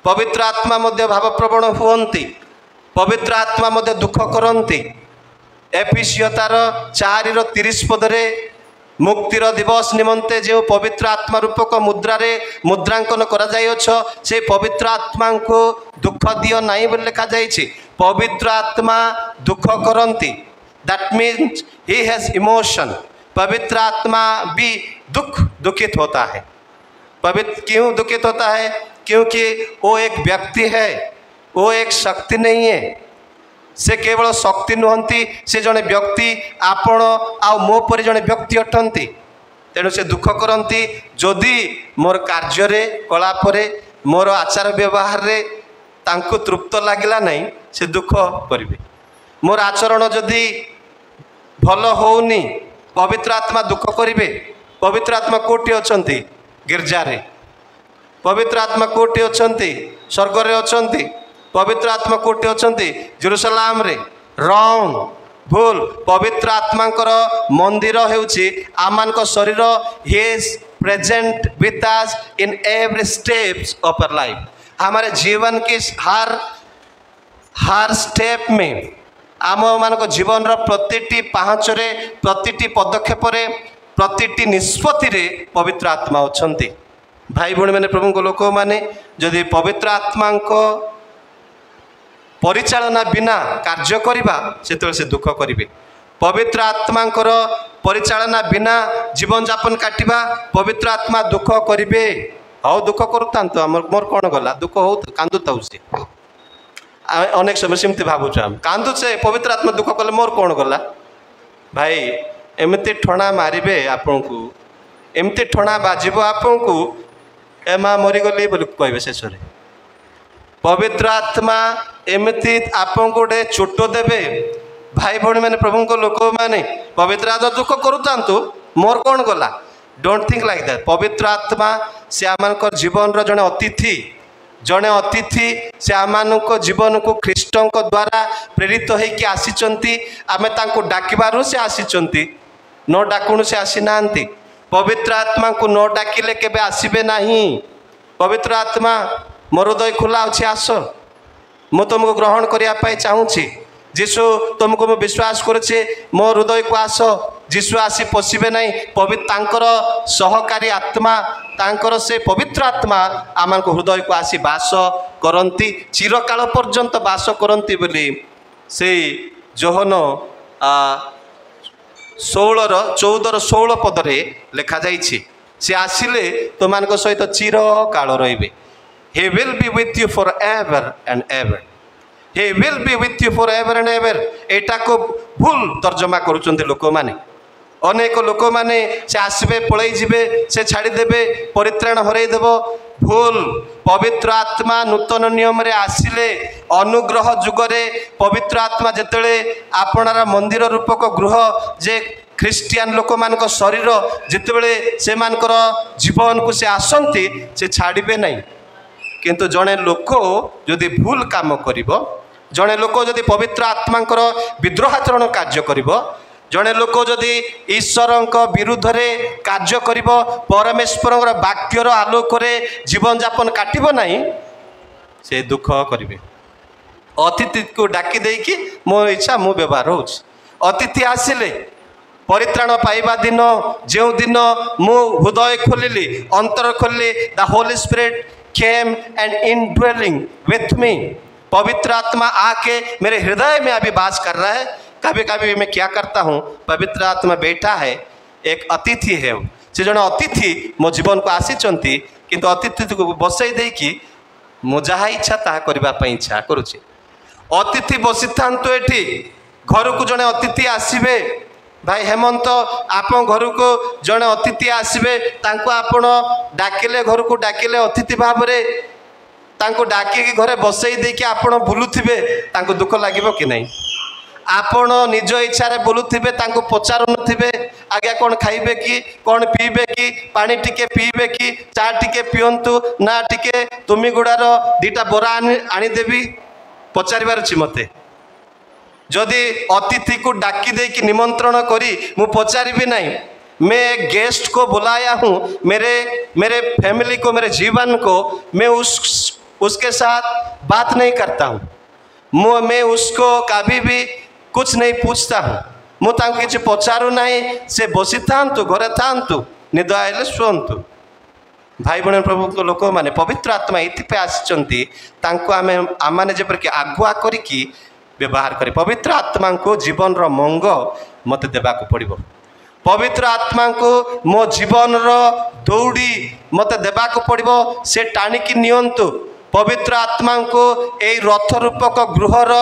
पवित्र आत्मा मध्य भावप्रवण हुंती, पवित्र आत्मा मध्य दुख करती। एफिसियो तार 4:30 पदरे मुक्तिर दिवस निमंते जो पवित्र आत्मा रूपक मुद्रारे मुद्रांकन करा जाइछ, से पवित्र आत्मा को दुख दियो नहीं बोली लिखा जाइछि। पवित्र आत्मा दुख करती, that means he has emotion. पवित्र आत्मा भी दुखित होता है। पवित्र क्यों दुखित होता है? क्योंकि वो एक व्यक्ति है, वो एक शक्ति नहीं है। से केवल शक्ति नुहंती, से जड़े व्यक्ति आपण आ मो पर जड़े व्यक्ति अटंती। तेणु से दुख करती जदि मोर कार्य कलापरे मोर आचार व्यवहार रे तांको तृप्त लगिला नहीं, से दुख करिवे। मोर आचरण जदि भल होउनी, पवित्र आत्मा दुख करिवे। पवित्र आत्मा कोटी अछंती? गिरजा रे। पवित्र आत्मा कोटी अछंती? स्वर्ग रे अछंती। पवित्र आत्मा कोटी अछंती? जेरुसलाम रे। रॉन्ग, भूल। पवित्र आत्मांकर मंदिर हेउची आमान को शरीर। He is present with us in every steps of our life. हमारे जीवन के हर हर स्टेप में आम मान जीवन प्रतिटी पाहाचरे प्रतिटी पदक्षेप प्रतिटी निष्पत्ति पवित्र आत्मा अच्छा भाई भौणी मैंने प्रभु लोक मैंने जदि पवित्र आत्मा परिचालना बिना कार्य करवा से दुख करेंगे पवित्र आत्मा परिचालना बिना जीवन जापन काटिबा पवित्र आत्मा दुख करेंगे हाँ दुख करूँ मोर कौन गला दुख हो कांदुता अनेक समय सेमती भावुँ आम कांदुचे पवित्र आत्मा दुख कले मोर कौन गला भाई एमती ठणा मारे आपण को एमती ठणा बाजिब आपण को ए माँ मरीगली बोली कहे शेष पवित्र आत्मा एमती आपन गोटे चोट देवे भाई भौणी मैंने प्रभु लोक मैंने पवित्र आत्मा दुख करूँ मोर कौन गला डोंट थिंक लाइक दैट पवित्र आत्मा से आम जीवन जड़े अतिथि जड़े अतिथि से आम जीवन को ख्रीष्ट द्वारा प्रेरित होकर आसी आम डाकबारू से आसी न डाकुणु से आसी ना पवित्र आत्मा को न डाकिले केबे आसीबे नहीं पवित्र आत्मा मोर हृदय खुला अच्छे आस मु तुमको ग्रहण करने चाहूँगी जीशु तुमको मु विश्वास करुचे मो हृदय को आस जीशु आसी पशिबे नहीं पवित्र सहकारी आत्मा तांकर से पवित्र आत्मा आम हृदय को आसी बास करती चिरकाल पर्यंत बास करती बोली से जोहन 14 पदरे लिखा जाइछि से आसिले तुम सहित चिर काल रहिबे he will be with you forever and ever he will be with you forever and ever एटा को भूल तर्जमा करुचंती लोक माने अनेक लोक माने से आसबे पळई जिबे से छाड़ी देबे परित्राण हरई देबो भूल पवित्र आत्मा नूतन नियम रे आसिले अनुग्रह जुगरे पवित्र आत्मा जेतेले आपणार मंदिर रूपक गृह जे ख्रिस्टियान लोक मान शरीर जितेबले से मानकर जीवन को से आसंती से छाड़े नहीं किंतु जड़े लोक जदि भूल काम करिवो जड़े लोक जदि पवित्र आत्मांकर विद्रोहाचरण कार्य करिवो जड़े लोक जदि ईश्वर विरुद्ध रे कार्य करिवो परमेश्वर वाक्यर आलोक रे जीवन जापन काटिबो नहीं से दुख करिवे अतिथि को डाकी देकी मो इच्छा मो व्यवहार हो अतिथि आसिले परित्राण पाइबा दिन जो दिन मु हृदय खोलिली अंतर खोलिली the Holy Spirit came and indwelling with me पवित्र आत्मा आके मेरे हृदय में अभी वास कर रहा है कभी कभी मैं क्या करता हूँ पवित्र आत्मा बैठा है एक अतिथि है से जन अतिथि मो जीवन को आसी किंतु अतिथि को बसई देकी मु जहाँ इच्छा ताहा करने इच्छा करुचे अतिथि बसी था ये घर को जड़े अतिथि आसबे भाई हेमंत आप घर को जड़े अतिथि आसबे आपण डाकिले घर को डाकिले अतिथि भाव में डाकिकी घरे बसई देकी आपण बुलुथिबे तांको दुख लागिबो कि नहीं आपण निज इच्छा रे बुलुथिबे तांको पचारु नथिबे आज्ञा कौन खाइबे कि कौन पीबे कि पानी टिके पीबे कि चा टिके पियंतु ना टिके तुमी गुड़ार दीटा बोरा आनी देबी पचारिबार अछि मते जदि अतिथि को डाकी दे कि निमंत्रण करी मु पचारिबी नहीं मैं एक गेस्ट को बुलाया हूँ मेरे फैमिली को मेरे जीवन को मैं उसके साथ बात नहीं करता हूँ मैं उसको कभी भी कुछ नहीं पूछता हूँ मु तांको किछि पचारू नहीं से बसी थांतु घरे थांतु निद आइले शुअंतु भाई बहन प्रभु लोक मैंने पवित्र आत्मा ये आसी आम जेपरिक आगुआ करी व्यवहार करें पवित्र आत्मा को जीवन मंग मत देवाक पड़ो पवित्र आत्मा को मो जीवन दौड़ी मत देवाक पड़ो से टाणिकी नियंतु पवित्र आत्मा को यही रथ रूपक गृहर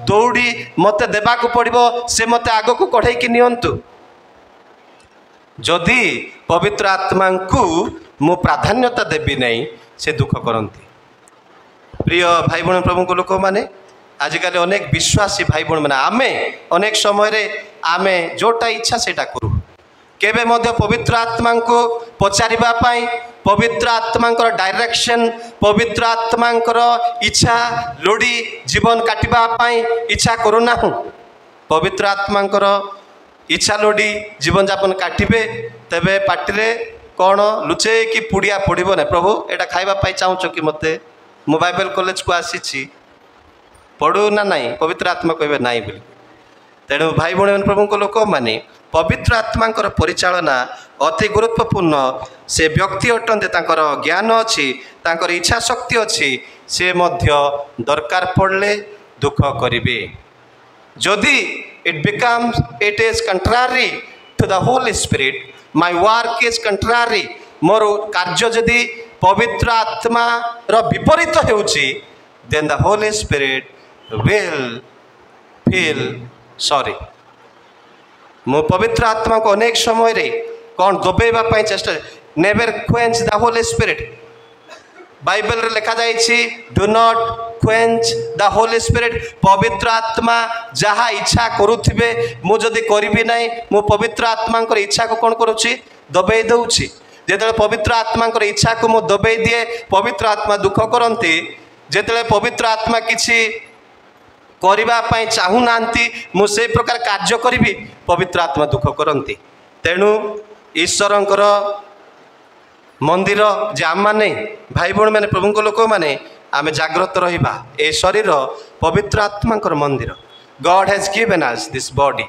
दौड़ी मत देवाक पड़ो से मत आग को कढ़े की नियंतु जदि पवित्र आत्मा को मु प्राधान्यता देवी नहीं से दुख करती प्रिय भाई बहन प्रभु को लोक मैंने आजिकल अनेक विश्वासी भाई बहन मैंने आमे अनेक समय आमे जोटा इच्छा सेटा करू केबे मध्य पवित्र आत्मा को पचारिबा पाई पवित्र आत्मा डायरेक्शन पवित्र आत्मा इच्छा लोड़ी जीवन काटिबा पाई इच्छा करूना हूँ पवित्र आत्मा इच्छा लोड़ी जीवन जापन काटिबे तेबे पाटिरे कौन लुचे कि पुड़िया पड़ो ना प्रभु एटा खाइबा पाई चाहूँ कि मते मो बाइबल कॉलेज को आसी पढ़ू ना नाई पवित्र आत्मा कहे नाई बोली तेणु भाई भाई प्रभु लोक मैंने पवित्र आत्मा परिचालना अति गुरुत्वपूर्ण से व्यक्ति अटंते ज्ञान अच्छी इच्छा शक्ति अच्छी से दरकार पड़े दुख करेंगे जदि it is contrary to the Holy Spirit my work is contrary मोर कार्य जदि पवित्र आत्मा विपरीत होउची then the Holy Spirit will feel sorry मो पवित्र आत्मा को अनेक समय रे कौन दबेबा पई चेष्टा never quench the Holy Spirit Bible रे लिखा जाइछि do not quench the Holy Spirit पवित्र आत्मा जहा इच्छा करूथिबे मु जदी करबी नाही मु पवित्र आत्मा इच्छा को कौन करूछि दबेई दउछि जेतले पवित्र आत्मा इच्छा को मु दबेई दिए पवित्र आत्मा दुख करंती जेतले पवित्र आत्मा किछि करबा पई चाहू नांती मु से प्रकार कार्य करिबी पवित्र आत्मा दुख करंती तेणु ईश्वरंकर मंदिर जे आम माने भाई भाई मैंने प्रभु लोक मैंने आम जाग्रत रहिबा ए शरीर पवित्र आत्मा मंदिर God has given us this body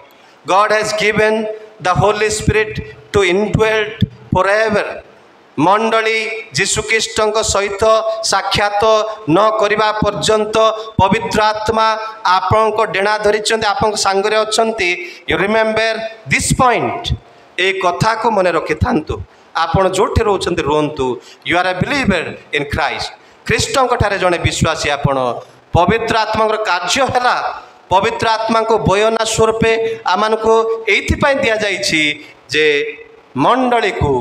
God has given the Holy Spirit to indwelt forever मंडली जीशुख्रीष्ट सहित साक्षात न करने पर्यंत पवित्र आत्मा आपण डेणा धरी आपण सांगरे अच्छा यू रिमेम्बर दिस पॉइंट ए कथा को मन रखि था आपण जोठी रोचंत रुहतु you are a believer in Christ ख्रीष्टों ठारे जड़े विश्वासी आपण पवित्र आत्मा कार्य है पवित्र आत्मा को बयना स्वरूपे आम को ये दि जाइए जे मंडली को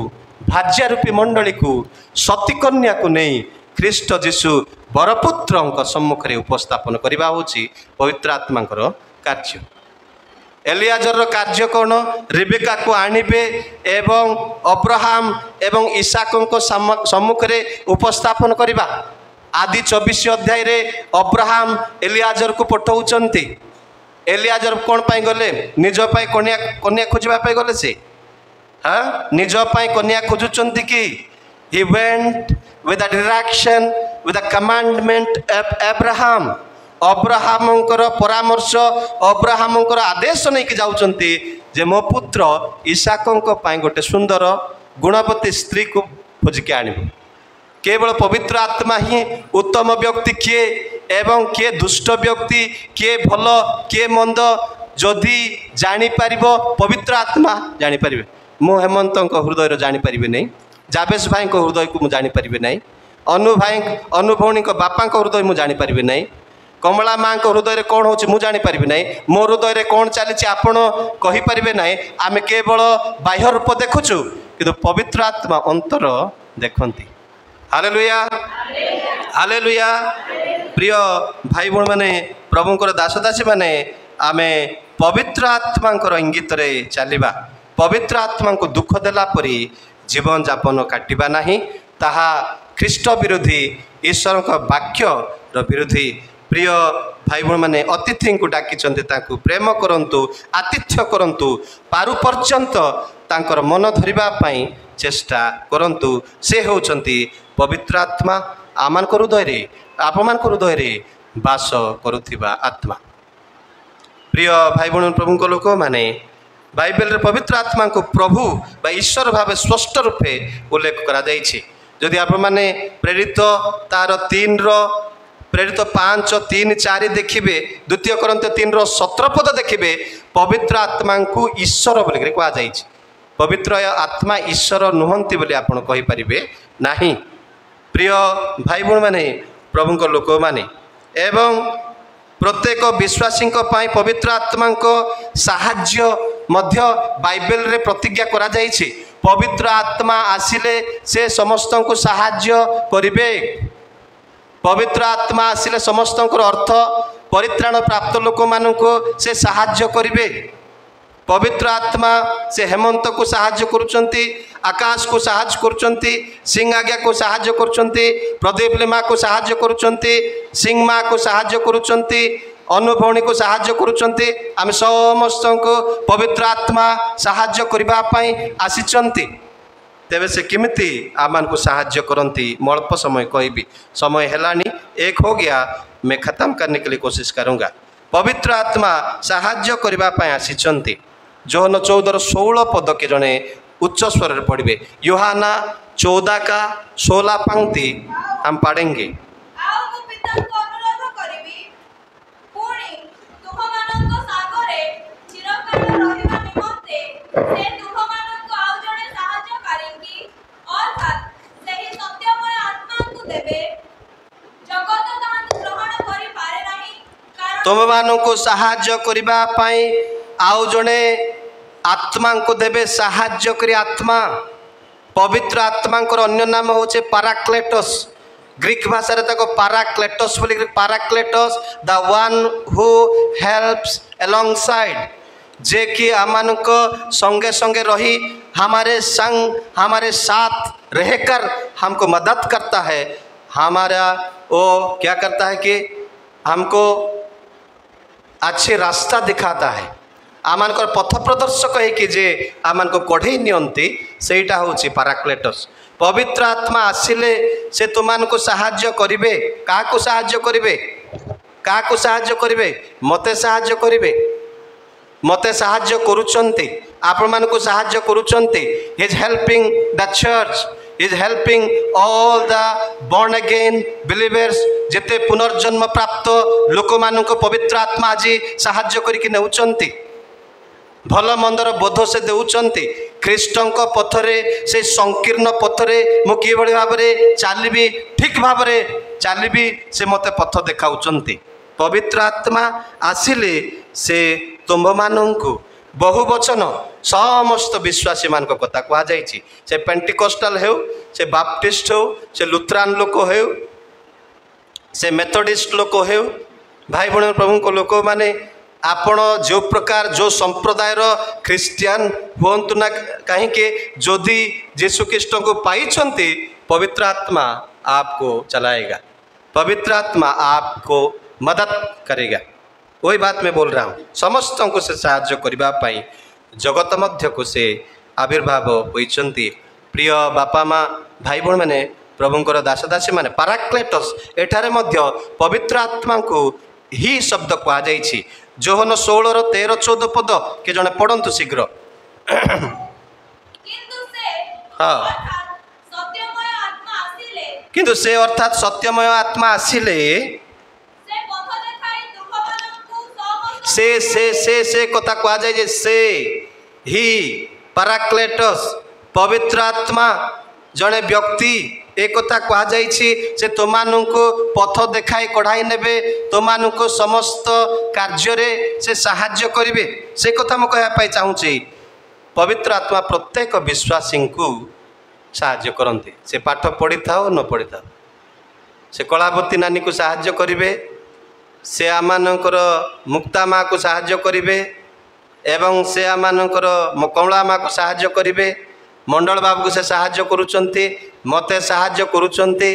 भाज्य रूपी मंडली को सतीकन्या को नहीं ख्रीष्ट जीशु बरपुत्र सम्मुख में उपस्थापन करवा हूँ पवित्र आत्मा कार्य एलियाजर कार्य कौन रिबेका को आणिबे एवं अब्राहम एवं इसाक सम्मुख में उपस्थापन करवा आदि 24 अध्याय रे अब्राहम एलियाजर को पठाउचंती एलियाजर कौन पाई गले निज पाई कन्या खोजवा पाई गले से हाँ निज पाई कन्या खोजुचंती कि he went with the direction with the commandment of Abraham अब्राहमंकर परामर्श अब्राहमंकर आदेश नहीं कि जाउचंती जे मो पुत्र इसाकंको पाई गोटे सुंदर गुणवती स्त्री को खोजिके आनिबो केवल पवित्र आत्मा ही उत्तम व्यक्ति किए एवं किए दुष्ट व्यक्ति किए भल किए मंद जदि जानी पारिबो पवित्र आत्मा जानी पारिबे मु हेमंत हृदय जानी पारिबे नहीं जाबेश भाई हृदय को मु जानी पारिबे नहीं अनु भाई अनु भौणी बापा हृदय मु जानी पारिबे नहीं कमला माँ हृदय कौन हो जानी पारिबे नहीं मो हृदय कौन चली आपण कहींपारे ना आम केवल बाह्य रूप देखुचु किंतु पवित्र आत्मा अंतर देखती हालेलुया हालेलुया प्रिय भाई भाई मैंने प्रभुंकर दासदासी मैंने आम पवित्र आत्मा इंगित चलवा पवित्र आत्मा को दुख देला परी जीवन जापन काटिबा नहीं ताहा ख्रीष्ट विरोधी ईश्वर वाक्य विरोधी प्रिय भाई भाई मैंने अतिथि को डाकी प्रेम करंतु आतिथ्य करंतु पारु पर्यंत तांकर मन धरिबा चेष्टा करंतु से होचंती पवित्र आत्मा आमान हृदय आपमान हृदय वास करुथिबा आत्मा प्रिय भाई भाई प्रभु लोक माने बाइबल रे पवित्र आत्मा को प्रभु बा ईश्वर भाव स्पष्ट रूपे उल्लेख करा जाइछि जदि आप माने प्रेरित तार 3 प्रेरित 5:3-4 देखिए द्वितीय कोरिन्थ 3:17 पद देखिए पवित्र आत्मा को ईश्वर बोल कह जाए पवित्र आत्मा ईश्वर नुहंती बोली आप कहींपारे नहीं प्रिय भाई भाई मैंने प्रभु लोक मैंने एवं प्रत्येक विश्वासी पवित्र आत्मा साहाय्य मध्य बाइबल रे प्रतिज्ञा करा जाइछि पवित्र आत्मा आसिले से समस्त को साहाय्य करिवे पवित्र आत्मा आसिले समस्त अर्थ परित्राण प्राप्त लोक मानक से साहाय्य करिवे पवित्र आत्मा से हेमंत को साहाय्य करुचंती आकाश को साहाय्य करुचंती सिंह आज्ञा को साहाय्य करुचंती प्रदीप लिमा को साहाय्य करुचंती सिंह माँ को साहाय्य करुचंती अनुभवणी को साहाय्य करुचंती आम समस्त को पवित्र आत्मा साहाय्य करबा पई आसीचंती तेबे से किमिति आमान को साहाय्य करंती अल्प समय कहबी समय हेलानी एक हो गया मैं ख़त्म करने के लिए कोशिश करूँगा। पवित्र आत्मा साहाଯ୍य करने पाई आसिचंती। जोहन 14:16 पद के जड़े उच्च स्वर पढ़े। यूहन्ना 14 का 16 पंक्ति हम पढ़ेंगे। ଆଉ ମୁଁ ପିତାଙ୍କୁ ଅନୁରୋଧ କରିବି, ପୁଣି ତୁମମାନଙ୍କ ସାଙ୍ଗରେ ଚିରକାଳ ରହିବା ନିମନ୍ତେ ସେ ତୁମମାନଙ୍କୁ ଆଉ ଜଣେ ସାହାଯ୍ୟକାରୀଙ୍କୁ ଅର୍ଥାତ୍ ସେହି ସତ୍ୟମୟ ଆତ୍ମାଙ୍କୁ ଦେବେ। ଜଗତ ତାହାକୁ ଗ୍ରହଣ କରିପାରେ ନାହିଁ, କାରଣ तुम मानू को साहाଯ୍य करने पाई आउ जड़े आत्मा को देवे। साहाଯ୍यकारी आत्मा पवित्र आत्मा अन्य नाम हूँ पाराक्लेटस। ग्रीक भाषा रे ताको पाराक्लेटस बोली। Parakletos the one who helps alongside, जे कि आमानक संगे संगे रही हमारे संग हमारे साथ रहकर हमको मदद करता है। हमारा वो क्या करता है कि हमको अच्छे रास्ता दिखाता है। आमानकर पथ प्रदर्शक है कि जे आमानको कढ़ई नियंती सेटा होची पाराक्लेटस। पवित्र आत्मा आसिले से तुमको साहाଯ୍य करिवे। काको साहाଯ୍य करिवे? काको साहाଯ୍य करिवे? मते साहाଯ୍य करिवे। मते साहाଯ୍य करूचंती, आपण मानको साहाଯ୍य करूचंती। He is helping the church, is helping all the born again believers। जेते पुनर्जन्म प्राप्त लोक मानको पवित्र आत्मा आज साहाଯ୍य करिके नेउचंती। भल मंदर बोध से देउचंती। ख्रीष्टंक पथरे से संकीर्ण पथरे मु कि भाव चलि ठीक भाव चलि से मते पथ देखाउचंती। पवित्र आत्मा आसिले से तुम्भ मानंकु बहु वचन समस्त विश्वासी मान कथा कह जाइए। से पेंटिकोस्टाल हो, से बाप्टिस्ट हो, से लुथरान लोक हो, से मेथोडिस्ट लोक हो, भाई भण प्रभु को लोक माने आपण जो प्रकार जो संप्रदायर ख्रिस्टियन हुंतु ना कहीं जदि यीशु ख्रीष्ट को पाइछंती पवित्र आत्मा आपको चलाएगा। पवित्र आत्मा आपको मदद करेगा। वही बात मैं बोल रहा हूँ। समस्त को से साहाଯ୍य करबा पाई जगत मध्य को से आविर्भाव होइछंती। प्रिय बापा माँ भाई भण मैंने प्रभुंकर दास दासी माने पाराक्लेटस एठारे मध्य पवित्र आत्मा को ही शब्द कह जाइछि। जोहन 16:13-14 पद के जने पढ़ंतु शीघ्र। किंतु से अर्थात सत्यमय आत्मा आसिले से कथा कह जाए। से ही पाराक्लेटस पवित्र आत्मा जड़े व्यक्ति एक कथा कह जाए। तुमको पथ देखाई कढ़ाई नेबे, तुमको समस्त कार्य से साहाଯ୍य करेंगे। से कथा मुझे कहवाई चाहूँगी। पवित्र आत्मा प्रत्येक विश्वासी को साहाଯ୍य करते। से पाठ पढ़ी था न पढ़ी था, से कलावती नानी को साहाଯ୍य करेंगे, से आमानकर मुक्ता माँ को साहाଯ୍य करेंगे, एवं से आमानकर कमला माँ को साहाଯ୍य करेंगे। मंडल बाबू को से साहाଯ୍य करुचंती, मते साहाଯ୍य करुचंती।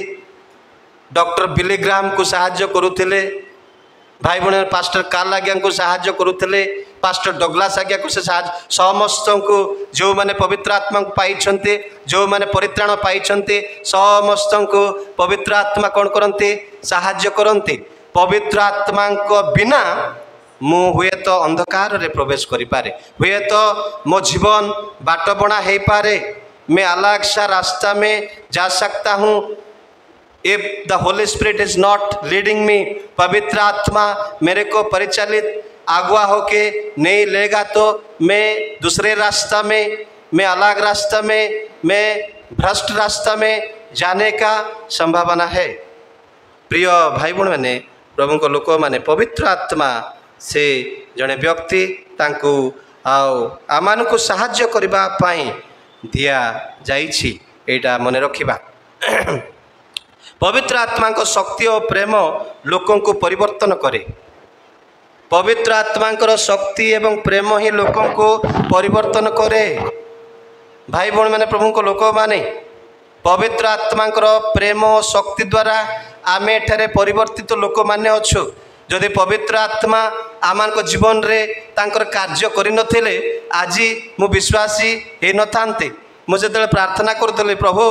डॉक्टर बिली ग्राम को साहाଯ୍य करुथिले। भाई भण पास्टर कार्ल आज्ञा को साहाଯ୍य करुथिले। पास्टर डगलास आज्ञा को से साहाଯ୍य समस्त को जो माने पवित्र आत्मा को पाइछंती, जो माने परित्राण पाइछंती समस्त को पवित्र आत्मा कौन करते? साहाଯ୍य करते। पवित्र आत्मा को बिना मु हुए तो अंधकार रे प्रवेश करि पारे, हुए तो मो जीवन बाट बणा हो पारे, मैं अलग सा रास्ता में जा सकता हूँ। If the Holy Spirit is not leading me, पवित्र आत्मा मेरे को परिचालित अगुआ होके नहीं लेगा तो मैं दूसरे रास्ता में, मैं अलग रास्ता में, मैं भ्रष्ट रास्ता में जाने का संभावना है। प्रिय भाई बहन मैंने प्रभु को लोक माने पवित्र आत्मा से जड़े व्यक्ति तांकु आमान को साहाଯ୍य करबा पाई दिया जाइछि। एटा मने रखिबा। पवित्र आत्मा को शक्ति और प्रेम लोकों को परिवर्तन करे। पवित्र आत्मा को शक्ति एवं प्रेम ही लोकों को परिवर्तन करे। भाई बहन मैंने प्रभु को लोक माने पवित्र आत्मा को प्रेम और शक्ति द्वारा आमे एठारे परिवर्तित लोक माने अच्छु। जदि पवित्र आत्मा आमान को जीवन रे तांकर कार्य करि नथिले आज मु विश्वासी हे न थांते। मुझे जब प्रार्थना करुले प्रभु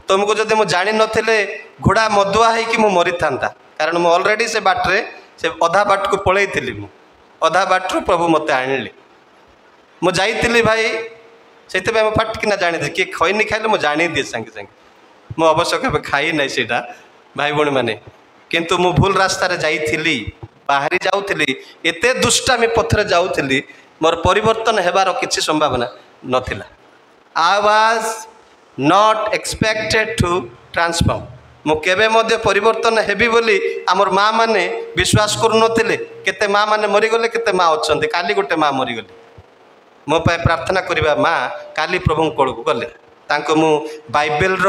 तुमको जदि मु जानी नथिले घोड़ा मदुआ है कि मु मरी थांता, कारण ମୁଁ ଅଲରେଡ଼ି ସେ ବାଟରେ ସେ ଅଧା ବାଟକୁ ପଳେଇଥିଲି। ମୁଁ ଅଧା ବାଟରୁ ପ୍ରଭୁ ମୋତେ ଆଣିଲେ। ମୁଁ ଯାଇଥିଲି ଭାଇ, ସେଇଥିପାଇଁ ମୁଁ ଫାଟକିନା ଜାଣିଥିଲି କିଏ ଖଇନି ଖାଇଲେ ମୁଁ ଜାଣିଦିଏ ସାଙ୍ଗେ ସାଙ୍ଗେ। ମୁଁ ଅବଶ୍ୟ କେବେ ଖାଇ ନାହିଁ ସେଇଟା ଭାଇ ଭଉଣୀମାନେ, କିନ୍ତୁ ମୁଁ ଭୁଲ ରାସ୍ତାରେ ଯାଇଥିଲି, ବାହାରି ଯାଉଥିଲି, ଏତେ ଦୁଷ୍ଟାମି ପଥରେ ଯାଉଥିଲି, ମୋର ପରିବର୍ତ୍ତନ ହେବାର କିଛି ସମ୍ଭାବନା ନଥିଲା। I was not expected to transform। ମୁଁ କେବେ ମଧ୍ୟ ପରିବର୍ତ୍ତନ ହେବି ବୋଲି ଆମର ମା ମାନେ ବିଶ୍ୱାସ କରୁନଥିଲେ। କେତେ ମା ମାନେ ମରିଗଲେ, କେତେ ମା ଅଛନ୍ତି। କାଲି ଗୋଟେ ମା ମରିଗଲେ, ମୋ ପାଇଁ ପ୍ରାର୍ଥନା କରିବା ମା କାଲି ପ୍ରଭୁଙ୍କ କୋଳକୁ ଗଲେ। ତାଙ୍କୁ ମୁଁ ବାଇବେଲର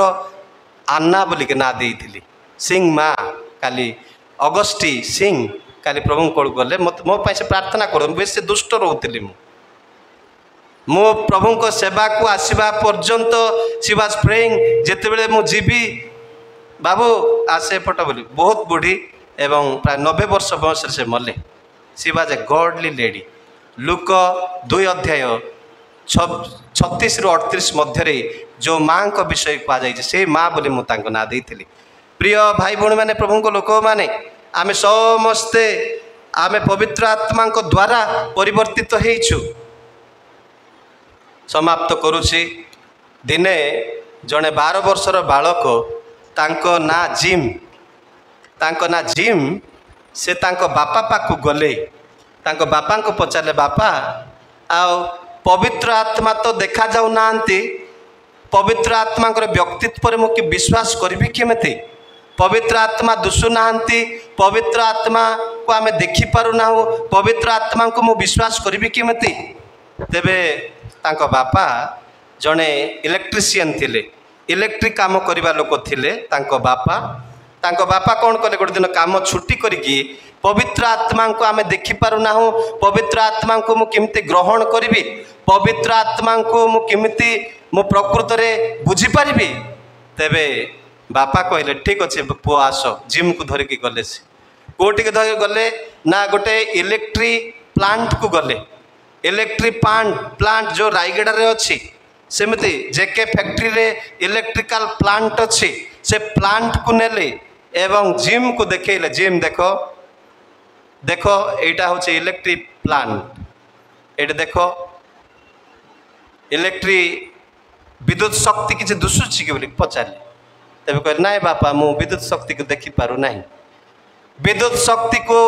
ଆନ୍ନା ବୋଲିକି ନାଁ ଦେଇଥିଲି। ସିଂ ମା କାଲି ଅଗଷ୍ଟି ସିଂ କାଲି ପ୍ରଭୁଙ୍କ କୋଳକୁ ଗଲେ। ମୋ ପାଇଁ ସେ ପ୍ରାର୍ଥନା କରୁ। ବେଶୀ ଦୁଷ୍ଟ ରହୁଥିଲି ମୁଁ ପ୍ରଭୁଙ୍କ ସେବାକୁ ଆସିବା ପର୍ଯ୍ୟନ୍ତ ସି ୱାଜ୍ ପ୍ରେଇଂ। ଯେତେବେଳେ ମୁଁ ଯିବି ବାବୁ ଆସେ ପଟ ବୋଲି, ବହୁତ ବୁଢ଼ୀ ଏବଂ ପ୍ରାୟ 90 ବର୍ଷ ବୟସରେ ସେ ମଲେ। She was a godly lady. Luke 2 ଅଧ୍ୟାୟ 36ରୁ 38 ମଧ୍ୟରେ ଯେଉଁ ମାଙ୍କ ବିଷୟ କୁହାଯାଇଛି, ସେଇ ମା ବୋଲି ମୁଁ ତାଙ୍କ ନାଁ ଦେଇଥିଲି। ପ୍ରିୟ ଭାଇ ଭଉଣୀମାନେ, ପ୍ରଭୁଙ୍କ ଲୋକମାନେ, ଆମେ ସମସ୍ତେ ଆମେ ପବିତ୍ର ଆତ୍ମାଙ୍କ ଦ୍ୱାରା ପରିବର୍ତ୍ତିତ ହେଇଛୁ। ସମାପ୍ତ କରୁଛି। ଦିନେ ଜଣେ 12 ବର୍ଷର ବାଳକ, ତାଙ୍କ ନାଁ ଜିମ୍, ସେ ତାଙ୍କ ବାପା ପାଖକୁ ଗଲେ। ତାଙ୍କ ବାପାଙ୍କୁ ପଚାରିଲେ, ବାପା ଆଉ ପବିତ୍ର ଆତ୍ମା ତ ଦେଖାଯାଉନାହାନ୍ତି, ପବିତ୍ର ଆତ୍ମାଙ୍କର ବ୍ୟକ୍ତିତ୍ୱରେ ମୁଁ କି ବିଶ୍ୱାସ କରିବି କେମିତି? ପବିତ୍ର ଆତ୍ମା ଦିଶୁନାହାନ୍ତି, ପବିତ୍ର ଆତ୍ମାକୁ ଆମେ ଦେଖିପାରୁନାହୁଁ, ପବିତ୍ର ଆତ୍ମାଙ୍କୁ ମୁଁ ବିଶ୍ୱାସ କରିବି କେମିତି? ତେବେ ତାଙ୍କ ବାପା ଜଣେ ଇଲେକ୍ଟ୍ରିସିଆନ୍ ଥିଲେ, ଇଲେକ୍ଟ୍ରିକ୍ କାମ କରିବା ଲୋକ ଥିଲେ। ତାଙ୍କ ବାପା କ'ଣ କଲେ, ଗୋଟେ ଦିନ କାମ ଛୁଟି କରିକି, ପବିତ୍ର ଆତ୍ମାଙ୍କୁ ଆମେ ଦେଖିପାରୁନାହୁଁ, ପବିତ୍ର ଆତ୍ମାଙ୍କୁ ମୁଁ କେମିତି ଗ୍ରହଣ କରିବି, ପବିତ୍ର ଆତ୍ମାଙ୍କୁ ମୁଁ କେମିତି ମୁଁ ପ୍ରକୃତରେ ବୁଝିପାରିବି? ତେବେ ବାପା କହିଲେ, ଠିକ୍ ଅଛି ପୁଅ ଆସ। ଜିମ୍କୁ ଧରିକି ଗଲେ। ସେ କେଉଁଠିକି ଧରିକି ଗଲେ ନା ଗୋଟେ ଇଲେକ୍ଟ୍ରିକ୍ ପ୍ଲାଣ୍ଟକୁ ଗଲେ। ଇଲେକ୍ଟ୍ରିକ୍ ପ୍ଲାଣ୍ଟ ଯେଉଁ ରାୟଗଡ଼ାରେ ଅଛି, ସେମିତି ଜେକେ ଫ୍ୟାକ୍ଟ୍ରିରେ ଇଲେକ୍ଟ୍ରିକାଲ ପ୍ଲାଣ୍ଟ ଅଛି। ସେ ପ୍ଲାଣ୍ଟକୁ ନେଲେ ଏବଂ ଜିମ୍କୁ ଦେଖେଇଲେ। ଜିମ୍ ଦେଖ ଏଇଟା ହେଉଛି ଇଲେକ୍ଟ୍ରିକ୍ ପ୍ଲାଣ୍ଟ, ଏଇଟା ଦେଖ ଇଲେକ୍ଟ୍ରିକ୍ ବିଦ୍ୟୁତ୍ ଶକ୍ତି କିଛି ଦିଶୁଛି କି ବୋଲି ପଚାରିଲେ। ତେବେ କହିଲେ, ନାଇଁ ବାପା, ମୁଁ ବିଦ୍ୟୁତ୍ ଶକ୍ତିକୁ ଦେଖିପାରୁନାହିଁ, ବିଦ୍ୟୁତ୍ ଶକ୍ତିକୁ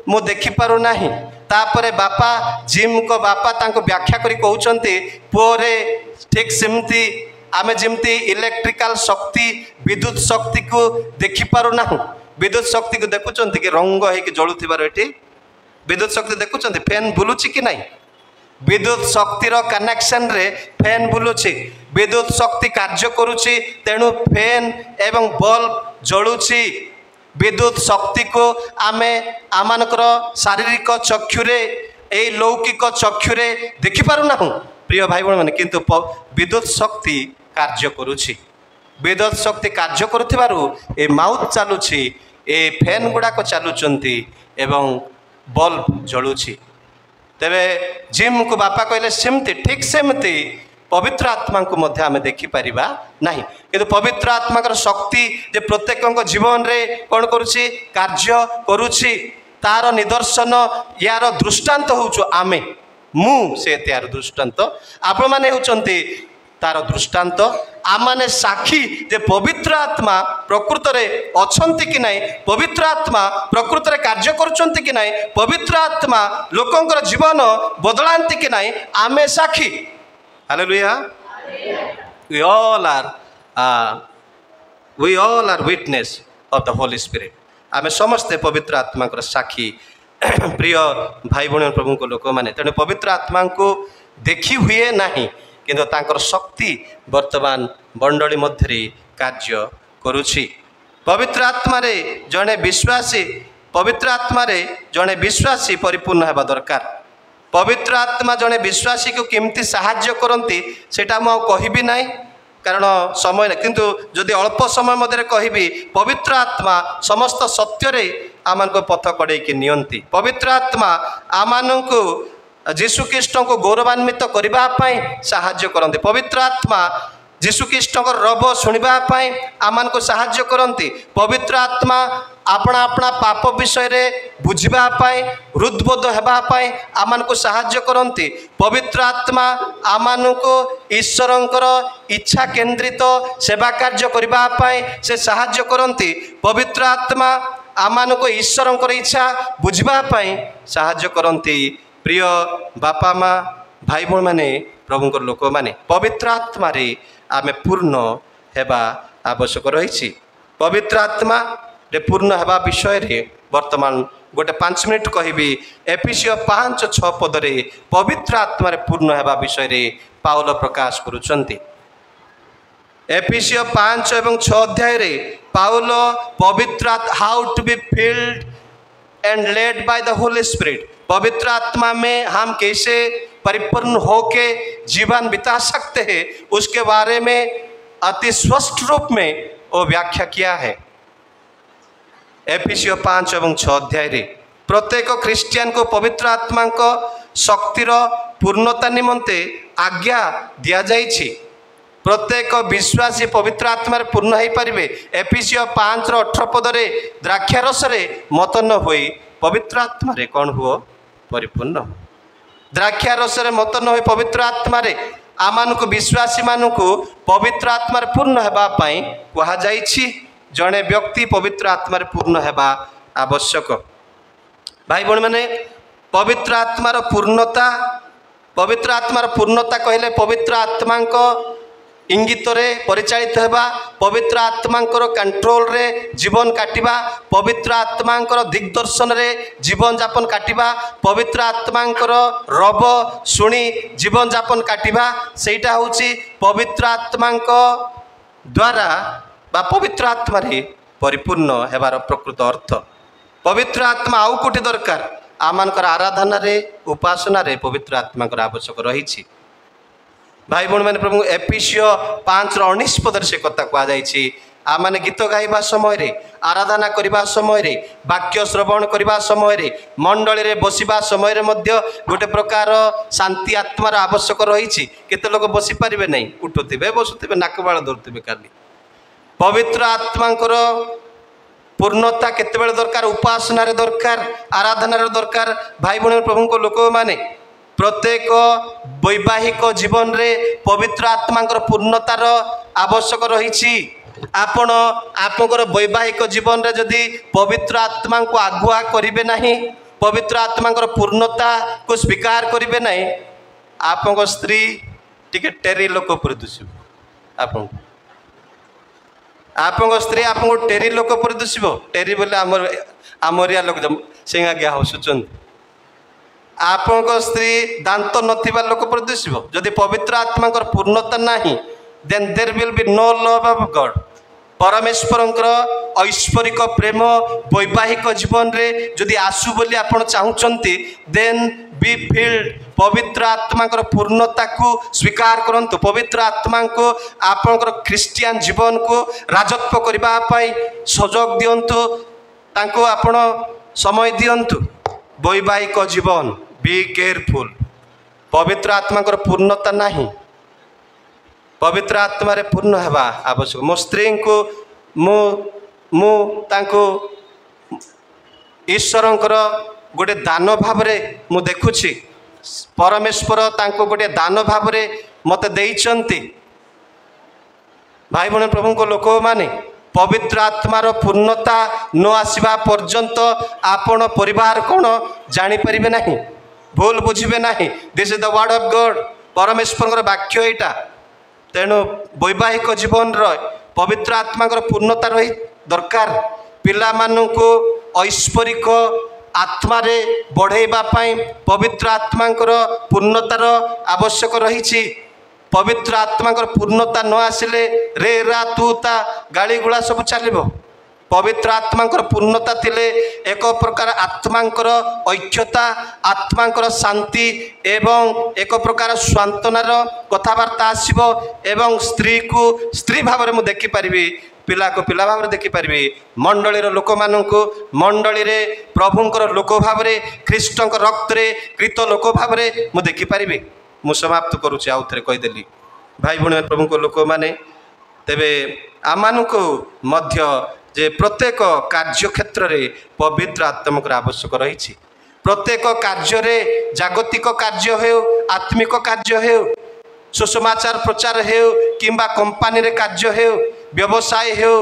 ମୁଁ ଦେଖିପାରୁନାହିଁ। ତାପରେ ବାପା, ଜିମ୍ଙ୍କ ବାପା ତାଙ୍କୁ ବ୍ୟାଖ୍ୟା କରି କହୁଛନ୍ତି, ପୁଅରେ ଠିକ୍ ସେମିତି ଆମେ ଯେମିତି ଇଲେକ୍ଟ୍ରିକାଲ ଶକ୍ତି ବିଦ୍ୟୁତ୍ ଶକ୍ତିକୁ ଦେଖିପାରୁନାହୁଁ। ବିଦ୍ୟୁତ୍ ଶକ୍ତିକୁ ଦେଖୁଛନ୍ତି କି ରଙ୍ଗ ହେଇକି ଜଳୁଥିବାର? ଏଠି ବିଦ୍ୟୁତ୍ ଶକ୍ତି ଦେଖୁଛନ୍ତି, ଫ୍ୟାନ୍ ବୁଲୁଛି କି ନାହିଁ? ବିଦ୍ୟୁତ୍ ଶକ୍ତିର କନେକ୍ସନରେ ଫ୍ୟାନ୍ ବୁଲୁଛି, ବିଦ୍ୟୁତ୍ ଶକ୍ତି କାର୍ଯ୍ୟ କରୁଛି, ତେଣୁ ଫ୍ୟାନ୍ ଏବଂ ବଲ୍ବ ଜଳୁଛି। ବିଦ୍ୟୁତ୍ ଶକ୍ତିକୁ ଆମେ ଆମମାନଙ୍କର ଶାରୀରିକ ଚକ୍ଷୁରେ, ଏଇ ଲୌକିକ ଚକ୍ଷୁରେ ଦେଖିପାରୁନାହୁଁ ପ୍ରିୟ ଭାଇ ଭଉଣୀମାନେ, କିନ୍ତୁ ବିଦ୍ୟୁତ୍ ଶକ୍ତି କାର୍ଯ୍ୟ କରୁଛି। ବିଦ୍ୟୁତ୍ ଶକ୍ତି କାର୍ଯ୍ୟ କରୁଥିବାରୁ ଏ ମାଉଥ୍ ଚାଲୁଛି, ଏ ଫ୍ୟାନ୍ ଗୁଡ଼ାକ ଚାଲୁଛନ୍ତି ଏବଂ ବଲ୍ବ ଜଳୁଛି। ତେବେ ଜିମ୍କୁ ବାପା କହିଲେ, ସେମିତି ଠିକ୍ ସେମିତି ପବିତ୍ର ଆତ୍ମାଙ୍କୁ ମଧ୍ୟ ଆମେ ଦେଖିପାରିବା ନାହିଁ, କିନ୍ତୁ ପବିତ୍ର ଆତ୍ମାଙ୍କର ଶକ୍ତି ଯେ ପ୍ରତ୍ୟେକଙ୍କ ଜୀବନରେ କ'ଣ କରୁଛି, କାର୍ଯ୍ୟ କରୁଛି। ତାର ନିଦର୍ଶନ, ୟାର ଦୃଷ୍ଟାନ୍ତ ହେଉଛୁ ଆମେ, ମୁଁ ସେ ତାର ଦୃଷ୍ଟାନ୍ତ, ଆପଣମାନେ ହେଉଛନ୍ତି ତାର ଦୃଷ୍ଟାନ୍ତ। ଆମମାନେ ସାକ୍ଷୀ ଯେ ପବିତ୍ର ଆତ୍ମା ପ୍ରକୃତରେ ଅଛନ୍ତି କି ନାହିଁ, ପବିତ୍ର ଆତ୍ମା ପ୍ରକୃତରେ କାର୍ଯ୍ୟ କରୁଛନ୍ତି କି ନାହିଁ, ପବିତ୍ର ଆତ୍ମା ଲୋକଙ୍କର ଜୀବନ ବଦଳାନ୍ତି କି ନାହିଁ, ଆମେ ସାକ୍ଷୀ। Hallelujah. we all are witness of the Holy Spirit। ଆମେ ସମସ୍ତେ ପବିତ୍ର ଆତ୍ମାଙ୍କର ସାକ୍ଷୀ। ପ୍ରିୟ ଭାଇ ଭଉଣୀ ପ୍ରଭୁଙ୍କ ଲୋକମାନେ, ତେଣୁ ପବିତ୍ର ଆତ୍ମାଙ୍କୁ ଦେଖି ହୁଏ ନାହିଁ, କିନ୍ତୁ ତାଙ୍କର ଶକ୍ତି ବର୍ତ୍ତମାନ ମଣ୍ଡଳୀ ମଧ୍ୟରେ କାର୍ଯ୍ୟ କରୁଛି। ପବିତ୍ର ଆତ୍ମାରେ ଜଣେ ବିଶ୍ୱାସୀ ପରିପୂର୍ଣ୍ଣ ହେବା ଦରକାର। ପବିତ୍ର ଆତ୍ମା ଜଣେ ବିଶ୍ୱାସୀକୁ କେମିତି ସାହାଯ୍ୟ କରନ୍ତି ସେଇଟା ମୁଁ ଆଉ କହିବି ନାହିଁ, କାରଣ ସମୟ ନାହିଁ। କିନ୍ତୁ ଯଦି ଅଳ୍ପ ସମୟ ମଧ୍ୟରେ କହିବି, ପବିତ୍ର ଆତ୍ମା ସମସ୍ତ ସତ୍ୟରେ ଆମମାନଙ୍କୁ ପଥ କଢ଼େଇକି ନିଅନ୍ତି। ପବିତ୍ର ଆତ୍ମା ଆମମାନଙ୍କୁ ଯୀଶୁଖ୍ରୀଷ୍ଟଙ୍କୁ ଗୌରବାନ୍ୱିତ କରିବା ପାଇଁ ସାହାଯ୍ୟ କରନ୍ତି। ପବିତ୍ର ଆତ୍ମା ଯୀଶୁଖ୍ରୀଷ୍ଟଙ୍କର ରବ ଶୁଣିବା ପାଇଁ ଆମମାନଙ୍କୁ ସାହାଯ୍ୟ କରନ୍ତି। ପବିତ୍ର ଆତ୍ମା आपणा आपणा पाप विषय रे बुझिबा पाई हृदबोध हेबा पाई आमानकु साहाय्य करन्ति। पवित्र आत्मा आमानकु ईश्वरंकर इच्छा केंद्रित सेवा कार्य करबा पाई से साहाय्य करन्ति। पवित्र आत्मा आमानकु ईश्वरंकर इच्छा बुझिबा पाई साहाय्य करन्ति। प्रिय बापा माँ भाई भौणी माने प्रभुंकर लोक माने पवित्र आत्मा रे आमे पूर्ण हेबा आवश्यक रही। पवित्र आत्मा रे पूर्ण हेबा विषय रे वर्तमान गोटे 5 मिनिट कहबी। एफिसियो 5:6 पद रे पवित्र आत्मा रे पूर्ण हेबा विषय रे पाउल प्रकाश करुचंती। एफिसियो 5 एवं 6 अध्याय रे पाउल पवित्र how to be filled and led by the Holy Spirit, पवित्र आत्मा में हम कैसे परिपूर्ण होके जीवन बिता सकते हैं उसके बारे में अति स्पष्ट रूप में वो व्याख्या किया है। एफिसियो 5 एवं 6 अध्याय रे प्रत्येक क्रिश्चियन को पवित्र आत्मा को शक्तिर पूर्णता निमंते आज्ञा दिया जाइछि। प्रत्येक विश्वासी पवित्र आत्मा पूर्ण हो पारे। एफिसियो 5:18 पद रे द्राक्षारस रे मत न होई पवित्र आत्मा रे कौन हुओ परिपूर्ण। द्राक्षारस रे मत न होई पवित्र आत्मा रे आमानकु विश्वासी मानकु पवित्र आत्मा पूर्ण हेबा पाई कहा जाइछि। जड़े व्यक्ति पवित्र आत्मा पूर्ण हेबा आवश्यक। भाई भौणी माने पवित्र आत्मार पूर्णता, पवित्र आत्मार पूर्णता कहले पवित्र आत्मा इंगित रे परिचालित हेबा, पवित्र आत्मांकर कंट्रोल रे जीवन काटिबा, पवित्र आत्मांकर दिग्दर्शन रे जीवन जापन काटिबा, पवित्र आत्मांकर रब शुणी जीवन जापन काटिबा, सेटा होची पवित्र आत्मांक द्वारा बा पवित्र आत्मा रे परिपूर्ण हेबार प्रकृत अर्थ। पवित्र आत्मा आउ कोटी दरकार आमानकर आराधना रे उपासना रे पवित्र आत्मांकर आवश्यक रही। भाई भौणी मैंने प्रभु एफिसियो 5:19 पद से कथा कहुई। आम मैंने गीत गाइबा समय रे, आराधना करबा समय रे, वाक्य श्रवण करबा समय रे, मंडली रे बसिबा समय रे मध्य गोटे प्रकार शांति आत्मार आवश्यक रही। केते लोक बसी पारिबे नहीं, उठुथिबे बसुथिबे नाकबाळ धरुथिबे खाली। पवित्र आत्मांकर पूर्णता केतेबेले दरकार, उपासना रे दरकार, आराधना रे दरकार। भाई भौणी प्रभु लोक माने प्रत्येक वैवाहिक जीवन रे पवित्र आत्मांकर पूर्णतार आवश्यक रही। आपण आपंकर वैवाहिक जीवन रे जदि पवित्र आत्मा को आगुआ करिवे नहीं, पवित्र आत्मांकर पूर्णता को स्वीकार करिवे नहीं, आपंक स्त्री टिके टेरी लोक पर दुसिब। आपंक स्त्री आपको टेरी लोक पर दुसिब। टेरी बोले आमरिया लोक सिंगा गया हसुचन। आपंक स्त्री दांत नथिबा लोक पर दुसिब। जदि पवित्र आत्मांकर पूर्णता नहीं, then there will be no love of God. परमेश्वरंकर ऐश्वरिक प्रेम वैवाहिक जीवन रे जदि आसु बोली आपण चाहुचंती, देन बी फील्ड पवित्र आत्मांकर पूर्णता को स्वीकार करंतु। पवित्र आत्मा को आपंकर ख्रिस्टियन जीवन को राजत्व करबा पाई सुयोग दियंतु, तांको आपण समय दियंतु। वैवाहिक जीवन बी केयरफुल। पवित्र आत्मांकर पूर्णता नहीं, पवित्र आत्मा रे पूर्ण हेबा आवश्यक। मो स्त्री को मु तांको ईश्वरंकर गोटे दान भाव रे मु देखुछि। परमेश्वर तांको गोटे दान भाव रे मते देइचंती। भाई भौणी प्रभु को लोक माने पवित्र आत्मार पूर्णता न आसवा पर्यंत आपण परिवार कौन जानी परिबे नहीं, भूल बुझिबे नहीं। This is the word of God, परमेश्वर वाक्य एटा। तेणु वैवाहिक जीवन पवित्र आत्मा पूर्णता रही दरकार। पिला मानू ऐश्वरिक आत्मा रे बढ़ेबा पाई पवित्र आत्मा पूर्णतार आवश्यक रही। पवित्र आत्मा पूर्णता न आसिले रे रा तू ता गाड़ी गुड़ा सब चलो। पवित्र आत्मा पूर्णता थिले एक प्रकार आत्मांकर ऐक्यता, आत्मांकर शांति एवं एक प्रकार स्वांतनार कथबार्ता आसब। एवं स्त्री को स्त्री भाव में देखी पारि, पिला को पिला भाव में देखी पारि, मंडलीर लोक मानू मंडली रे प्रभुंकर लोक भाव में, ख्रीष्टंक रक्त रे कृत लोक भाव में मु देखी पारि। मु समाप्त करुच्ची, आउ थे कहीदेली। भाई भौणी प्रभु को लोक माने तेबे आमानकु मध्य ଯେ ପ୍ରତ୍ୟେକ କାର୍ଯ୍ୟକ୍ଷେତ୍ରରେ ପବିତ୍ର ଆତ୍ମାଙ୍କର ଆବଶ୍ୟକ ରହିଛି। ପ୍ରତ୍ୟେକ କାର୍ଯ୍ୟରେ ଜାଗତିକ କାର୍ଯ୍ୟ ହେଉ, ଆତ୍ମିକ କାର୍ଯ୍ୟ ହେଉ, ସୁସମାଚାର ପ୍ରଚାର ହେଉ କିମ୍ବା କମ୍ପାନୀରେ କାର୍ଯ୍ୟ ହେଉ, ବ୍ୟବସାୟ ହେଉ,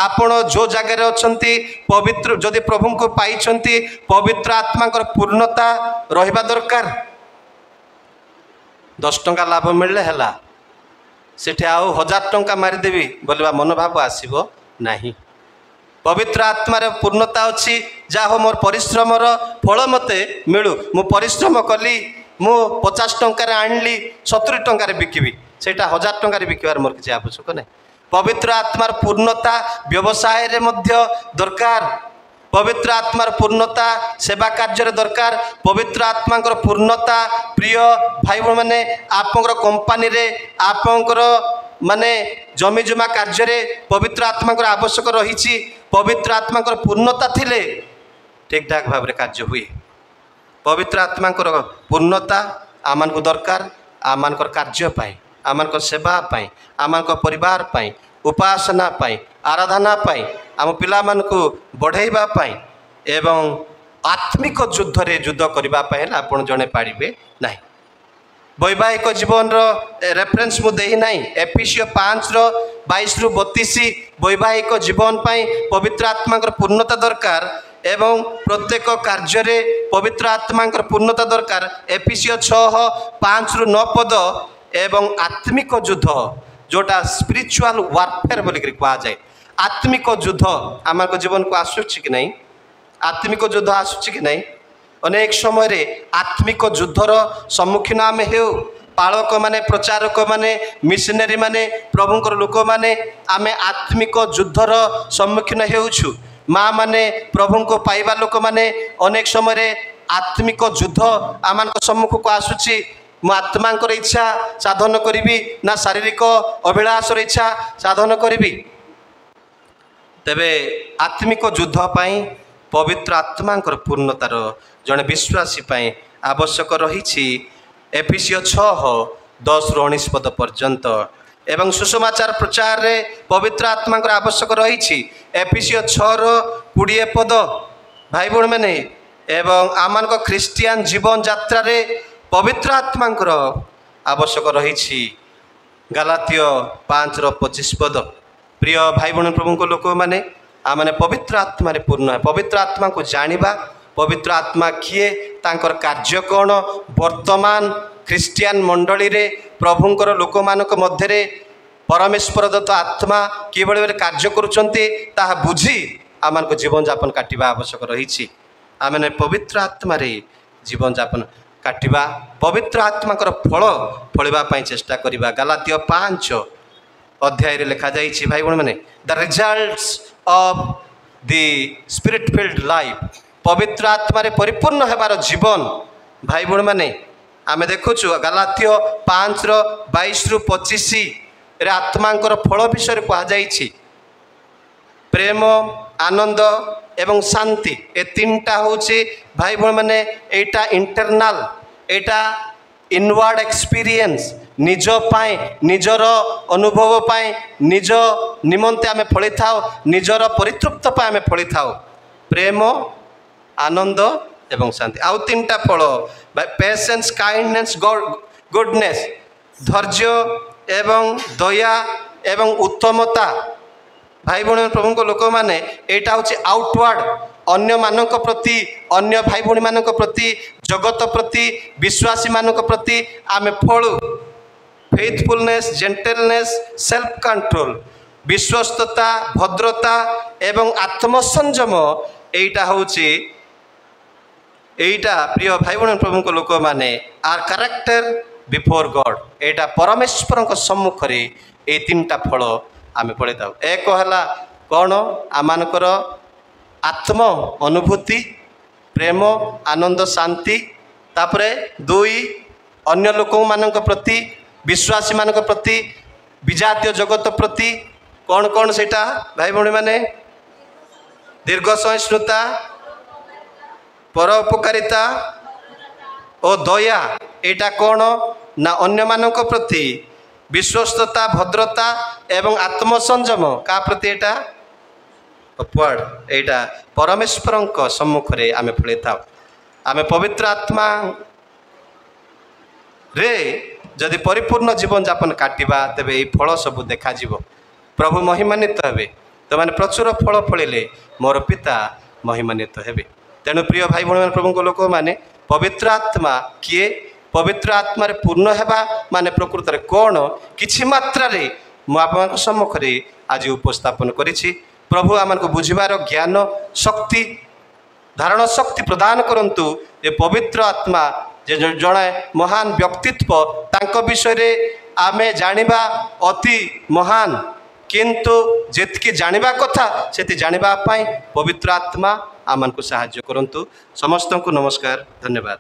ଆପଣ ଯେଉଁ ଜାଗାରେ ଅଛନ୍ତି ପବିତ୍ର ଯଦି ପ୍ରଭୁଙ୍କୁ ପାଇଛନ୍ତି ପବିତ୍ର ଆତ୍ମାଙ୍କର ପୂର୍ଣ୍ଣତା ରହିବା ଦରକାର। 10 ଟଙ୍କା ଲାଭ ମିଳିଲେ ହେଲା, ସେଠି ଆଉ 1000 ଟଙ୍କା ମାରିଦେବି ବୋଲିବା ମନୋଭାବ ଆସିବ ନାହିଁ। ପବିତ୍ର ଆତ୍ମାର ପୂର୍ଣ୍ଣତା ଅଛି। ଯାହା ହଉ ମୋର ପରିଶ୍ରମର ଫଳ ମୋତେ ମିଳୁ। ମୁଁ ପରିଶ୍ରମ କଲି, ମୁଁ 50 ଟଙ୍କାରେ ଆଣିଲି, 70 ଟଙ୍କାରେ ବିକିବି, ସେଇଟା 1000 ଟଙ୍କାରେ ବିକିବାର ମୋର କିଛି ଆବଶ୍ୟକ ନାହିଁ। ପବିତ୍ର ଆତ୍ମାର ପୂର୍ଣ୍ଣତା ବ୍ୟବସାୟରେ ମଧ୍ୟ ଦରକାର। ପବିତ୍ର ଆତ୍ମାର ପୂର୍ଣ୍ଣତା ସେବା କାର୍ଯ୍ୟରେ ଦରକାର। ପବିତ୍ର ଆତ୍ମାଙ୍କର ପୂର୍ଣ୍ଣତା ପ୍ରିୟ ଭାଇ ଭଉଣୀମାନେ ଆପଣଙ୍କର କମ୍ପାନୀରେ, ଆପଣଙ୍କର ମାନେ ଜମିଜମା କାର୍ଯ୍ୟରେ ପବିତ୍ର ଆତ୍ମାଙ୍କର ଆବଶ୍ୟକ ରହିଛି। ପବିତ୍ର ଆତ୍ମାଙ୍କର ପୂର୍ଣ୍ଣତା ଥିଲେ ଠିକ୍ ଠାକ୍ ଭାବରେ କାର୍ଯ୍ୟ ହୁଏ। ପବିତ୍ର ଆତ୍ମାଙ୍କର ପୂର୍ଣ୍ଣତା ଆମମାନଙ୍କୁ ଦରକାର, ଆମମାନଙ୍କର କାର୍ଯ୍ୟ ପାଇଁ, ଆମମାନଙ୍କ ସେବା ପାଇଁ, ଆମମାନଙ୍କ ପରିବାର ପାଇଁ, ଉପାସନା ପାଇଁ, ଆରାଧନା ପାଇଁ, ଆମ ପିଲାମାନଙ୍କୁ ବଢ଼େଇବା ପାଇଁ ଏବଂ ଆତ୍ମିକ ଯୁଦ୍ଧରେ ଯୁଦ୍ଧ କରିବା ପାଇଁ ହେଲେ ଆପଣ ଜଣେ ପାରିବେ ନାହିଁ। ବୈବାହିକ ଜୀବନର ରେଫରେନ୍ସ ମୁଁ ଦେଇନାହିଁ। ଏଫେସିୟ 5:22-32 ବୈବାହିକ ଜୀବନ ପାଇଁ ପବିତ୍ର ଆତ୍ମାଙ୍କର ପୂର୍ଣ୍ଣତା ଦରକାର ଏବଂ ପ୍ରତ୍ୟେକ କାର୍ଯ୍ୟରେ ପବିତ୍ର ଆତ୍ମାଙ୍କର ପୂର୍ଣ୍ଣତା ଦରକାର। ଏଫେସିୟ 6:5-9 ପଦ ଏବଂ ଆତ୍ମିକ ଯୁଦ୍ଧ ଯେଉଁଟା ସ୍ପିରିଚୁଆଲ ୱାରଫେୟାର ବୋଲିକରି କୁହାଯାଏ। ଆତ୍ମିକ ଯୁଦ୍ଧ ଆମଙ୍କ ଜୀବନକୁ ଆସୁଛି କି ନାହିଁ? ଆତ୍ମିକ ଯୁଦ୍ଧ ଆସୁଛି କି ନାହିଁ? ଅନେକ ସମୟରେ ଆତ୍ମିକ ଯୁଦ୍ଧର ସମ୍ମୁଖୀନ ଆମେ ହେଉ। ପାଳକମାନେ, ପ୍ରଚାରକମାନେ, ମିଶନାରୀମାନେ, ପ୍ରଭୁଙ୍କର ଲୋକମାନେ ଆମେ ଆତ୍ମିକ ଯୁଦ୍ଧର ସମ୍ମୁଖୀନ ହେଉଛୁ। ମା ମାନେ, ପ୍ରଭୁଙ୍କୁ ପାଇବା ଲୋକମାନେ ଅନେକ ସମୟରେ ଆତ୍ମିକ ଯୁଦ୍ଧ ଆମମାନଙ୍କ ସମ୍ମୁଖକୁ ଆସୁଛି। ମୁଁ ଆତ୍ମାଙ୍କର ଇଚ୍ଛା ସାଧନ କରିବି ନା ଶାରୀରିକ ଅଭିଳାଷର ଇଚ୍ଛା ସାଧନ କରିବି? ତେବେ ଆତ୍ମିକ ଯୁଦ୍ଧ ପାଇଁ ପବିତ୍ର ଆତ୍ମାଙ୍କର ପୂର୍ଣ୍ଣତାର ଜଣେ ବିଶ୍ୱାସୀ ପାଇଁ ଆବଶ୍ୟକ ରହିଛି। ଏଫେସିୟ 6:10-19 ପଦ ପର୍ଯ୍ୟନ୍ତ ଏବଂ ସୁସମାଚାର ପ୍ରଚାରରେ ପବିତ୍ର ଆତ୍ମାଙ୍କର ଆବଶ୍ୟକ ରହିଛି। ଏଫେସିୟ 6:20 ପଦ ଭାଇ ଭଉଣୀମାନେ ଏବଂ ଆମମାନଙ୍କ ଖ୍ରୀଷ୍ଟିଆନ ଜୀବନ ଯାତ୍ରାରେ ପବିତ୍ର ଆତ୍ମାଙ୍କର ଆବଶ୍ୟକ ରହିଛି। ଗାଲାତୀୟ 5:25 ପଦ ପ୍ରିୟ ଭାଇ ଭଉଣୀ ପ୍ରଭୁଙ୍କ ଲୋକମାନେ ଆମମାନେ ପବିତ୍ର ଆତ୍ମାରେ ପୂର୍ଣ୍ଣ ହେବା, ପବିତ୍ର ଆତ୍ମାକୁ ଜାଣିବା। ପବିତ୍ର ଆତ୍ମା କିଏ, ତାଙ୍କର କାର୍ଯ୍ୟ କ'ଣ, ବର୍ତ୍ତମାନ ଖ୍ରୀଷ୍ଟିଆନ ମଣ୍ଡଳୀରେ ପ୍ରଭୁଙ୍କର ଲୋକମାନଙ୍କ ମଧ୍ୟରେ ପରମେଶ୍ୱର ଦତ୍ତ ଆତ୍ମା କିଭଳି ଭାବରେ କାର୍ଯ୍ୟ କରୁଛନ୍ତି ତାହା ବୁଝି ଆମମାନଙ୍କ ଜୀବନଯାପନ କାଟିବା ଆବଶ୍ୟକ ରହିଛି। ଆମମାନେ ପବିତ୍ର ଆତ୍ମାରେ ଜୀବନଯାପନ କାଟିବା, ପବିତ୍ର ଆତ୍ମାଙ୍କର ଫଳ ଫଳିବା ପାଇଁ ଚେଷ୍ଟା କରିବା। ଗାଲାତୀୟ 5 ଅଧ୍ୟାୟରେ ଲେଖାଯାଇଛି ଭାଇ ଭଉଣୀମାନେ, the results of the Spirit filled life, ପବିତ୍ର ଆତ୍ମାରେ ପରିପୂର୍ଣ୍ଣ ହେବାର ଜୀବନ। ଭାଇ ଭଉଣୀମାନେ ଆମେ ଦେଖୁଛୁ ଗାଲାତୀୟ 5:22-25ରେ ଆତ୍ମାଙ୍କର ଫଳ ବିଷୟରେ କୁହାଯାଇଛି। ପ୍ରେମ, ଆନନ୍ଦ ଏବଂ ଶାନ୍ତି, ଏ ତିନିଟା ହେଉଛି ଭାଇ ଭଉଣୀମାନେ ଏଇଟା ଇଣ୍ଟରନାଲ, ଏଇଟା ଇନୱାର୍ଡ ଏକ୍ସପିରିଏନ୍ସ। ନିଜ ପାଇଁ, ନିଜର ଅନୁଭବ ପାଇଁ, ନିଜ ନିମନ୍ତେ ଆମେ ଫଳିଥାଉ, ନିଜର ପରିତୃପ୍ତ ପାଇଁ ଆମେ ଫଳିଥାଉ। ପ୍ରେମ, ଆନନ୍ଦ ଏବଂ ଶାନ୍ତି। ଆଉ ତିନିଟା ଫଳ ପେସେନ୍ସ, କାଇଣ୍ଡନେସ୍, ଗୁଡନେସ୍, ଧୈର୍ଯ୍ୟ ଏବଂ ଦୟା ଏବଂ ଉତ୍ତମତା। ଭାଇ ଭଉଣୀ ପ୍ରଭୁଙ୍କ ଲୋକମାନେ ଏଇଟା ହେଉଛି ଆଉଟୱାର୍ଡ, ଅନ୍ୟମାନଙ୍କ ପ୍ରତି, ଅନ୍ୟ ଭାଇ ଭଉଣୀମାନଙ୍କ ପ୍ରତି, ଜଗତ ପ୍ରତି, ବିଶ୍ୱାସୀମାନଙ୍କ ପ୍ରତି ଆମେ ଫଳୁ। ଫେଥଫୁଲନେସ୍, ଜେଣ୍ଟଲନେସ୍, ସେଲ୍ଫ କଣ୍ଟ୍ରୋଲ, ବିଶ୍ୱସ୍ତତା, ଭଦ୍ରତା ଏବଂ ଆତ୍ମସଂଯମ। এইটা প্রিয় ভাই ভଉଣୀ ପ୍ରଭୁଙ୍କ ଲୋକମାନେ ଆର୍ କ୍ୟାରେକ୍ଟର ବିଫୋର ଗଡ୍, ଏଇଟା ପରମେଶ୍ୱରଙ୍କ ସମ୍ମୁଖରେ ଏଇ ତିନିଟା ଫଳ ଆମେ ପଢ଼ିଥାଉ। ଏକ ହେଲା କ'ଣ? ଆମମାନଙ୍କର ଆତ୍ମ ଅନୁଭୂତି, ପ୍ରେମ, ଆନନ୍ଦ, ଶାନ୍ତି। ତାପରେ 2 ଅନ୍ୟ ଲୋକମାନଙ୍କ ପ୍ରତି, ବିଶ୍ୱାସୀମାନଙ୍କ ପ୍ରତି, ବିଜାତୀୟ ଜଗତ ପ୍ରତି କ'ଣ କ'ଣ ସେଇଟା ଭାଇ ଭଉଣୀମାନେ? ଦୀର୍ଘ ସହିଷ୍ଣୁତା, ପରୋପକାରିତା ଓ ଦୟା। ଏଇଟା କ'ଣ ନା ଅନ୍ୟମାନଙ୍କ ପ୍ରତି ବିଶ୍ୱସ୍ତତା, ଭଦ୍ରତା ଏବଂ ଆତ୍ମସଂଯମ। କାହା ପ୍ରତି? ଏଇଟା ଅପୱାର୍ଡ଼ ଏଇଟା ପରମେଶ୍ୱରଙ୍କ ସମ୍ମୁଖରେ ଆମେ ଫଳିଥାଉ। ଆମେ ପବିତ୍ର ଆତ୍ମା ରେ ଯଦି ପରିପୂର୍ଣ୍ଣ ଜୀବନଯାପନ କାଟିବା ତେବେ ଏହି ଫଳ ସବୁ ଦେଖାଯିବ। ପ୍ରଭୁ ମହିମାନ୍ୱିତ ହେବେ। ତୁମମାନେ ପ୍ରଚୁର ଫଳ ଫଳିଲେ ମୋର ପିତା ମହିମାନ୍ୱିତ ହେବେ। ତେଣୁ ପ୍ରିୟ ଭାଇ ଭଉଣୀମାନେ, ପ୍ରଭୁଙ୍କ ଲୋକମାନେ, ପବିତ୍ର ଆତ୍ମା କିଏ? ପବିତ୍ର ଆତ୍ମାରେ ପୂର୍ଣ୍ଣ ହେବା ମାନେ ପ୍ରକୃତରେ କ'ଣ? କିଛି ମାତ୍ରାରେ ମୁଁ ଆପଣଙ୍କ ସମ୍ମୁଖରେ ଆଜି ଉପସ୍ଥାପନ କରିଛି। ପ୍ରଭୁ ଆମକୁ ବୁଝିବାର ଜ୍ଞାନ ଶକ୍ତି ଧାରଣ ଶକ୍ତି ପ୍ରଦାନ କରନ୍ତୁ। ଏ ପବିତ୍ର ଆତ୍ମା ଯେ ଜଣେ ମହାନ ବ୍ୟକ୍ତିତ୍ୱ, ତାଙ୍କ ବିଷୟରେ ଆମେ ଜାଣିବା ଅତି ମହାନ, କିନ୍ତୁ ଯେତିକି ଜାଣିବା କଥା ସେତିକି ଜାଣିବା ପାଇଁ ପବିତ୍ର ଆତ୍ମା ଆମକୁ ସାହାଯ୍ୟ କରନ୍ତୁ। ସମସ୍ତଙ୍କୁ ନମସ୍କାର, ଧନ୍ୟବାଦ।